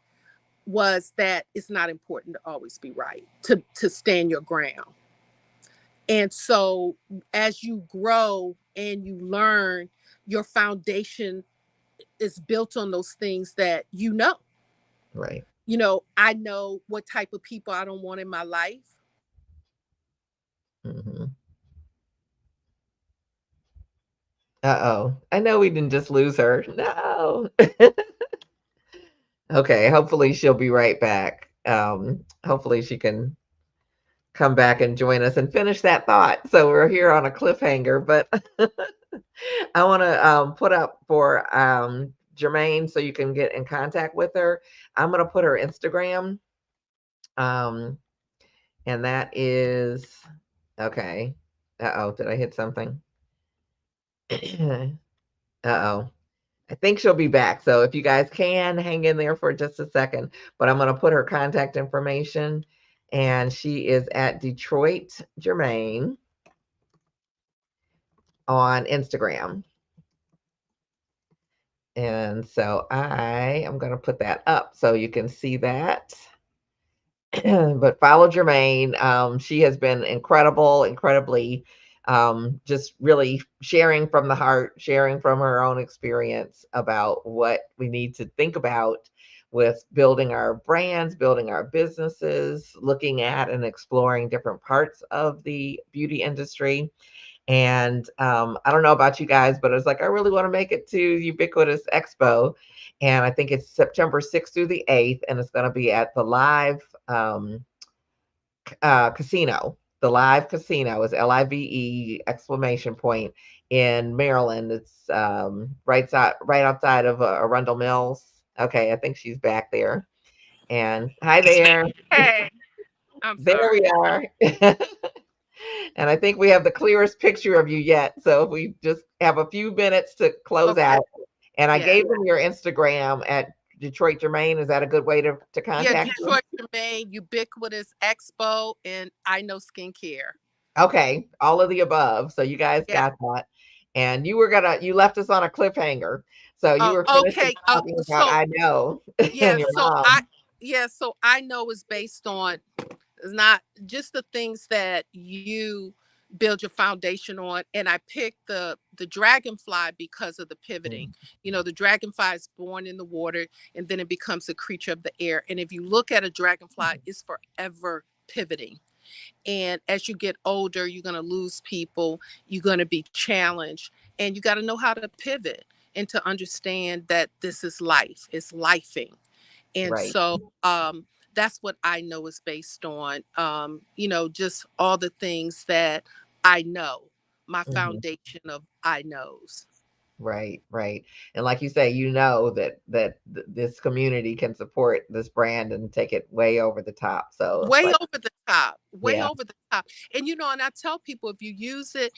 was that it's not important to always be right, to stand your ground. And so as you grow and you learn, your foundation is built on those things that Right. I know what type of people I don't want in my life. Mm-hmm. Uh-oh. I know we didn't just lose her. No. Okay. Hopefully she'll be right back. Hopefully she can come back and join us and finish that thought. So we're here on a cliffhanger, but I want to put up for Germaine so you can get in contact with her. I'm going to put her Instagram. Um, and that is okay. Uh-oh, did I hit something? Uh-oh. I think she'll be back. So if you guys can hang in there for just a second, but I'm going to put her contact information, and she is at Detroit Germaine on Instagram. And so I am going to put that up so you can see that. But follow Germaine. She has been incredible, incredibly just really sharing from the heart, sharing from her own experience about what we need to think about with building our brands, building our businesses, looking at and exploring different parts of the beauty industry. And I don't know about you guys, but it's like, I really want to make it to Ubiquitous Expo. And I think it's September 6th through the 8th, and it's going to be at the Live Casino. The Live Casino is LIVE exclamation point in Maryland. It's right outside of Arundel Mills. Okay, I think she's back there. And hi there. Hey, I'm There we sorry. are. And I think we have the clearest picture of you yet. So if we just have a few minutes to close Okay. out. And I Yeah. gave them your Instagram at Detroit Germaine. Is that a good way to Yeah, contact you? Detroit Germaine, Ubiquitous Expo, and I Know Skincare. Okay, all of the above. So you guys Yeah. got that. And you left us on a cliffhanger. So you Oh, were finishing okay. talking about So I know yeah, and your so mom. I know is based on, it's not just the things that you build your foundation on. And I picked the dragonfly because of the pivoting. Mhm. The dragonfly is born in the water and then it becomes a creature of the air. And if you look at a dragonfly, it's forever pivoting. And as you get older, you're going to lose people, you're going to be challenged, and you got to know how to pivot and to understand that this is life, it's lifing. And Right. so that's what I know is based on, just all the things that I know, my Mhm. foundation of I knows. Right, right. And like you say, you know that this community can support this brand and take it way over the top. So it's Way like, over the top, way yeah. over the top. And I tell people, if you use it,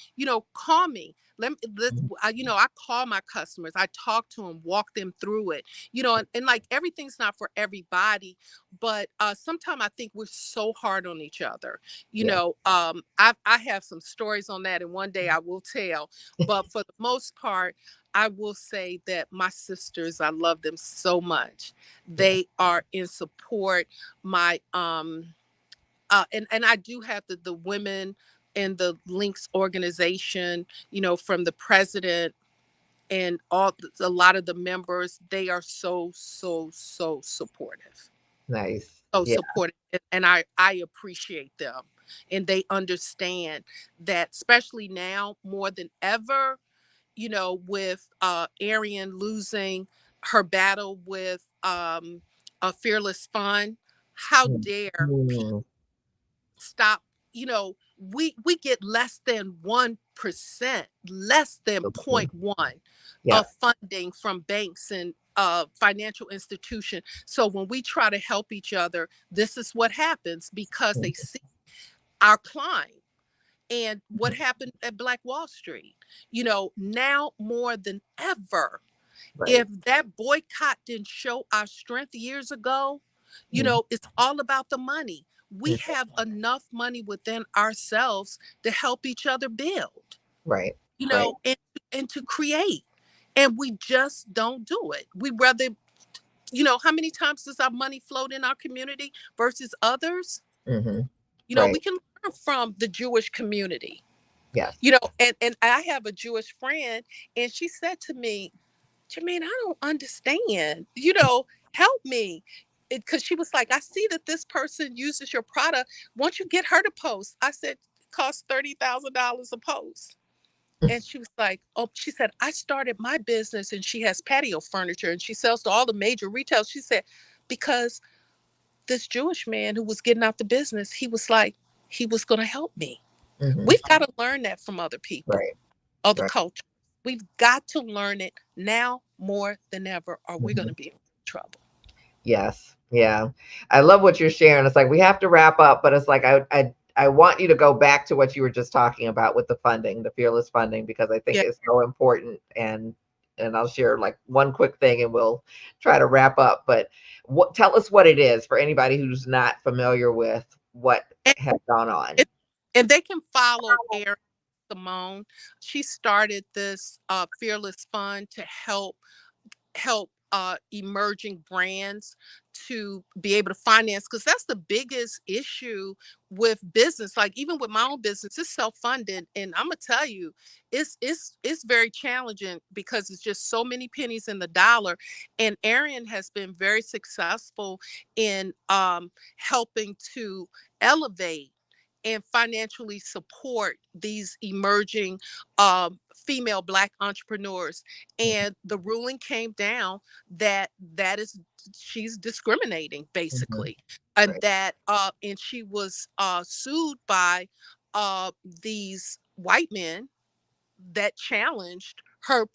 call me. Mhm. I call my customers, I talk to them, walk them through it. And like, everything's not for everybody, but sometimes I think we're so hard on each other. Yeah. I have some stories on that, and one day I will tell. But for the most part, I will say that my sisters, I love them so much. Yeah. They are in support. My and I do have the women in the Links organization, from the president and a lot of the members. They are so, so, so supportive. Nice. So Yeah. supportive. And I appreciate them. And they understand that, especially now more than ever, with Arian losing her battle with a fearless fun. How Mm. dare people Mm. stop? We get less than 1%, less than Okay. 0.1 Yeah. of funding from banks and financial institution. So when we try to help each other, this is what happens, because they Mhm. see our climb and what happened at Black Wall Street. Now more than ever, Right. if that boycott didn't show our strength years ago, Mhm. it's all about the money. We Mhm. have enough money within ourselves to help each other build, Right. Right. and to create. And we just don't do it. We rather, how many times does our money float in our community versus others? Mhm. We Right. can learn from the Jewish community. Yes. And I have a Jewish friend, and she said to me, Jermaine, I don't understand. Help me. Because she was like, I see that this person uses your product. Won't you get her to post? I said, it costs $30,000 a post. And she was like, oh, she said, I started my business, and she has patio furniture and she sells to all the major retailers. She said, because this Jewish man who was getting out the business, he was like, he was going to help me. Mhm. We've got to learn that from other people, Right. other Right. cultures. We've got to learn it now more than ever, or we're going Mhm. to be in trouble. Yes. Yeah. I love what you're sharing. It's like we have to wrap up, but it's like I want you to go back to what you were just talking about with the funding, the fearless funding, because I think Yeah. it's so important. And I'll share like one quick thing and we'll try to wrap up. But tell us what it is for anybody who's not familiar with what And, has gone on. and, and they can follow Aaron Simone. She started this Fearless Fund to help emerging brands to be able to finance, because that's the biggest issue with business. Like even with my own business, it's self-funded, and I'm gonna tell you, it's very challenging because it's just so many pennies in the dollar. And Arian has been very successful in helping to elevate and financially support these emerging female Black entrepreneurs. And the ruling came down that she's discriminating Mhm. basically, and Right. that and she was sued by these white men that challenged her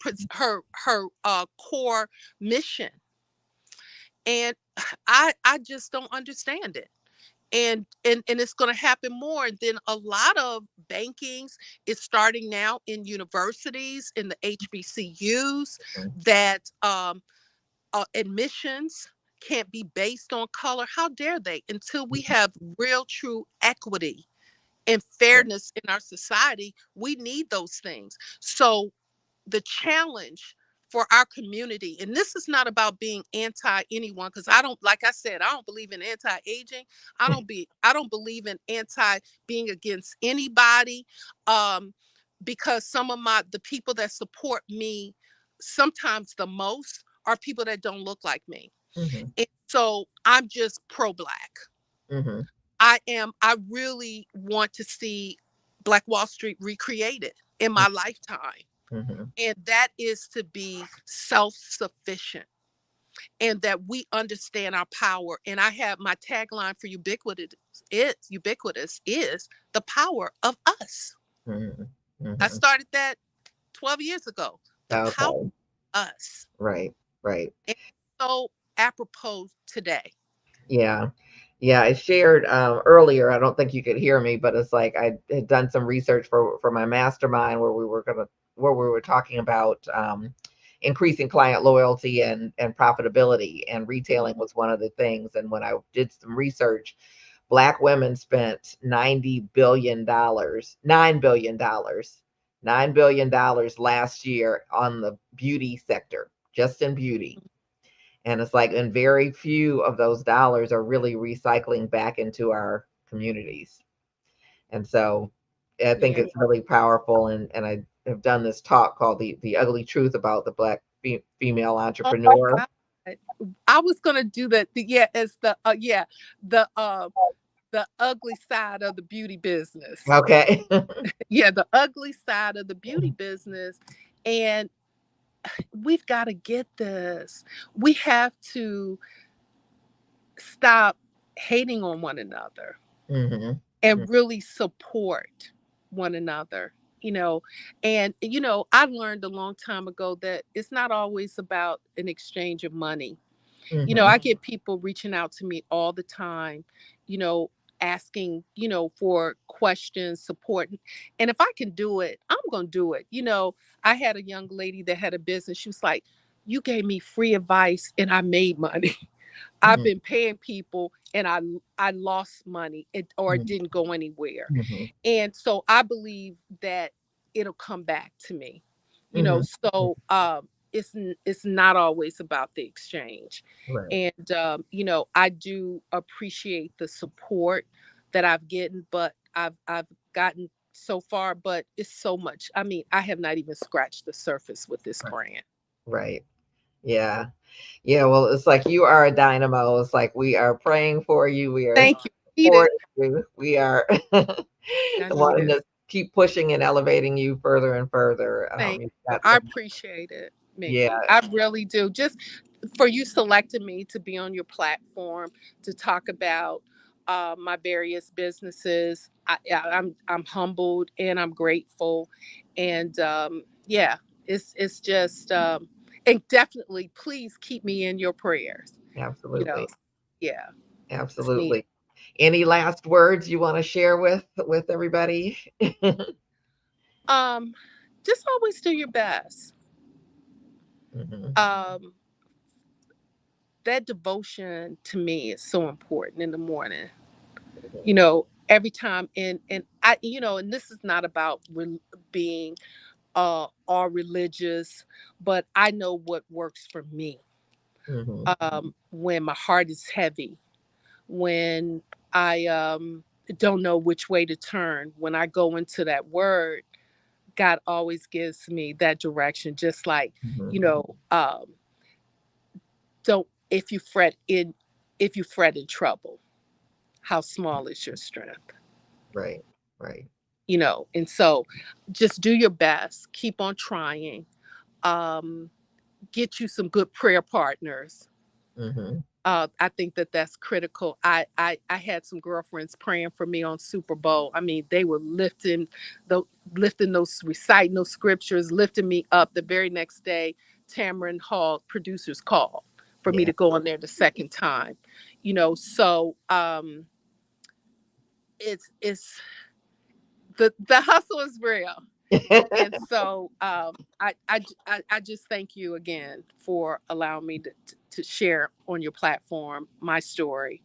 core mission. And I just don't understand it. And it's going to happen more. And then a lot of bankings is starting now in universities, in the HBCUs, Mhm. that admissions can't be based on color. How dare they? Until we have real, true equity and Right. fairness in our society, we need those things. So the challenge for our community, and this is not about being anti anyone, because I don't, like I said, I don't believe in anti-aging. I don't believe in anti being against anybody. um because some of the people that support me sometimes the most are people that don't look like me. Mhm. And so I'm just pro Black. Mhm. I really want to see Black Wall Street recreated in my lifetime. Mhm. And that is to be self-sufficient, and that we understand our power. And I have my tagline for ubiquitous is the power of us. Mhm. I Mhm. started that 12 years ago. The power Okay. of us. Right. Right. And so apropos today. Yeah. Yeah, I shared earlier. I don't think you could hear me, but it's like I had done some research for my mastermind where we were talking about increasing client loyalty and profitability, and Mhm. retailing was one of the things. And when I did some research, Black women spent $90 billion, $9 billion, $9 billion last year on the beauty sector, just in beauty. And it's like, and very few of those dollars are really recycling back into our communities. And so I think Yeah. it's really powerful. And I have done this talk called the ugly truth about the Black female Oh my entrepreneur. God. I was gonna do that. Yeah, it's the ugly side of the beauty business. Okay. Yeah, the ugly side of the beauty business. And we've got to get this. We have to stop hating on one another Hmm. and really support one another. You know, and I learned a long time ago that it's not always about an exchange of money. Hmm. I get people reaching out to me all the time, you know, asking, for questions, support. And if I can do it, I'm going to do it. I had a young lady that had a business. She was like, "You gave me free advice and I made money." I've Hmm. been paying people and I lost money, or it didn't go anywhere. Hmm. And so I believe that it'll come back to me. Hmm. So it's not always about the exchange. Right. And I do appreciate the support that I've gotten, but I've gotten so far, but it's so much. I mean, I have not even scratched the surface with this brand. Right. Yeah. Yeah. Well, it's like you are a dynamo. It's like we are praying for you. We are Thank you. Need it. supporting you. We are I need wanting it. to keep pushing and elevating you further and further. Thank You've you. got I some, appreciate it, yeah, Mickey. I really do. Just for you selecting me to be on your platform to talk about my various businesses. I'm humbled and I'm grateful, and yeah, it's just and definitely please keep me in your prayers. You know, absolutely. yeah, it's needed. Absolutely. Any last words you want to share with everybody? Um, just always do your best. Hmm. Um, that devotion to me is so important in the morning. every time. And I, and this is not about being all religious, but I know what works for me. Hmm. When my heart is heavy, when I don't know which way to turn, when I go into that word, God always gives me that direction. Just like, Hmm. you know, don't if you fret in trouble, how small is your strength? Right. Right. And so just do your best, keep on trying, um, get you some good prayer partners. Hmm. I think that that's critical. I had some girlfriends praying for me on Super Bowl. I mean, they were the lifting those, reciting those scriptures, lifting me up. The very next day, Tamron Hall producers called for me Yeah. to go on there the second time. So it's the hustle is real. And so I just thank you again for allowing me to share on your platform my story.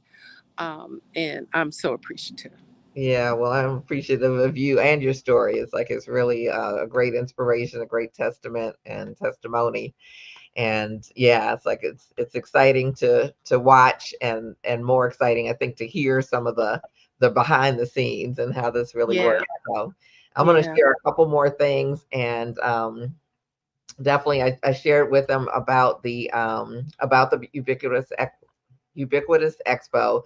And I'm so appreciative. Yeah, well, I'm appreciative of you and your story. It's really a great inspiration, a great testament and testimony. And yeah, it's exciting to watch, and more exciting, I think, to hear some of the behind the scenes and how this really Yeah, works. So I'm going to yeah, share a couple more things, and definitely I shared with them about the Ubiquitous Expo,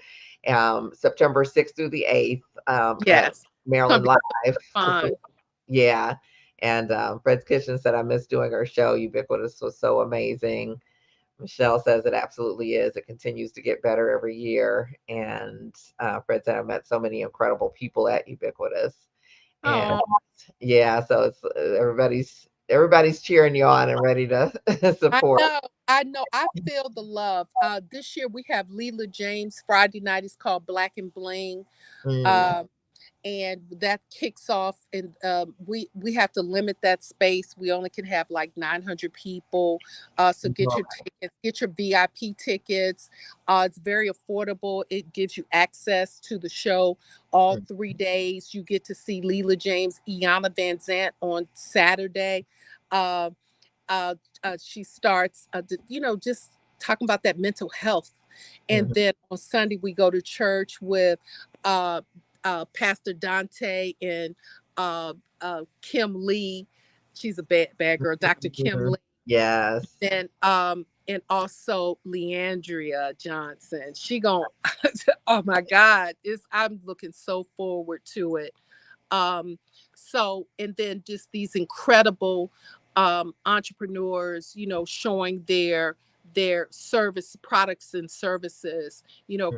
September 6th through the 8th, at yes. It's gonna Maryland be Live. fun. Yeah. And Fred's Kitchen said, I miss doing her show. Ubiquitous was so amazing. Michelle says it absolutely is. It continues to get better every year. And Fred said, I met so many incredible people at Ubiquitous. And Oh, yeah, so it's everybody's cheering you on and ready to I support. know. I know. I feel the love. This year we have Leela James. Friday night is called Black and Bling. Mm, Um, and that kicks off, and we have to limit that space. We only can have like 900 people. So get your tickets, get your VIP tickets. It's very affordable. It gives you access to the show all mm, 3 days. You get to see Leela James, Iana Van Zant on Saturday. uh, uh, she starts just talking about that mental health. And mm, then on Sunday we go to church with uh, Pastor Dante and uh, Kim Lee. She's a bad girl, Dr. Kim mhm. Lee. Yes. And also Leandria Johnson. She gon' oh my God, I'm looking so forward to it. um and then just these incredible entrepreneurs, showing their service products and services.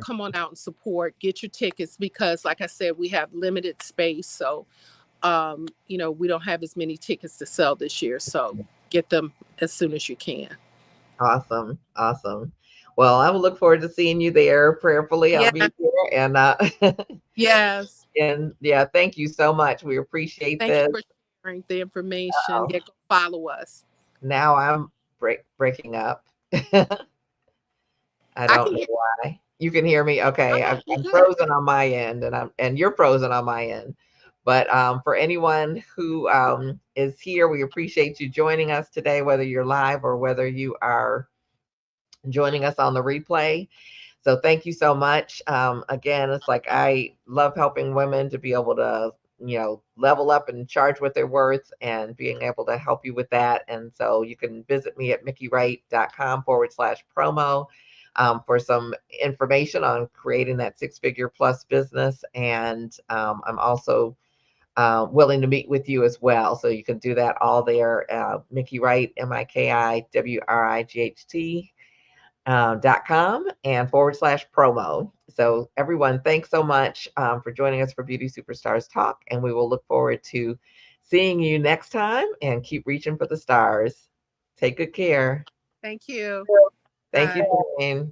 Come on out and support, get your tickets, because like I said, we have limited space. So we don't have as many tickets to sell this year, so get them as soon as you can. Awesome. Awesome. Well, I will look forward to seeing you there. Prayerfully, I'll Yeah. be there. And Yes. and yeah, thank you so much. We appreciate Thank you this. for sharing the information. Yeah, go follow us. Now I'm breaking up. I I don't can know hear. why. You can hear me? Okay. Oh, you're I'm good. frozen on my end, and you're frozen on my end. But for anyone who is here, we appreciate you joining us today, whether you're live or whether you are joining us on the replay. So thank you so much. Again, it's like I love helping women to be able to, level up and charge what they're worth, and being able to help you with that. And so you can visit me at mickeywright.com/promo for some information on creating that six-figure plus business. And I'm also willing to meet with you as well. So you can do that all there. Mickey Wright, MIKIWRIGHT .com and /promo. So everyone, thanks so much for joining us for Beauty Superstars Talk, and we will look forward to seeing you next time, and keep reaching for the stars. Take good care. Thank you. Thank you, Bye. Germaine.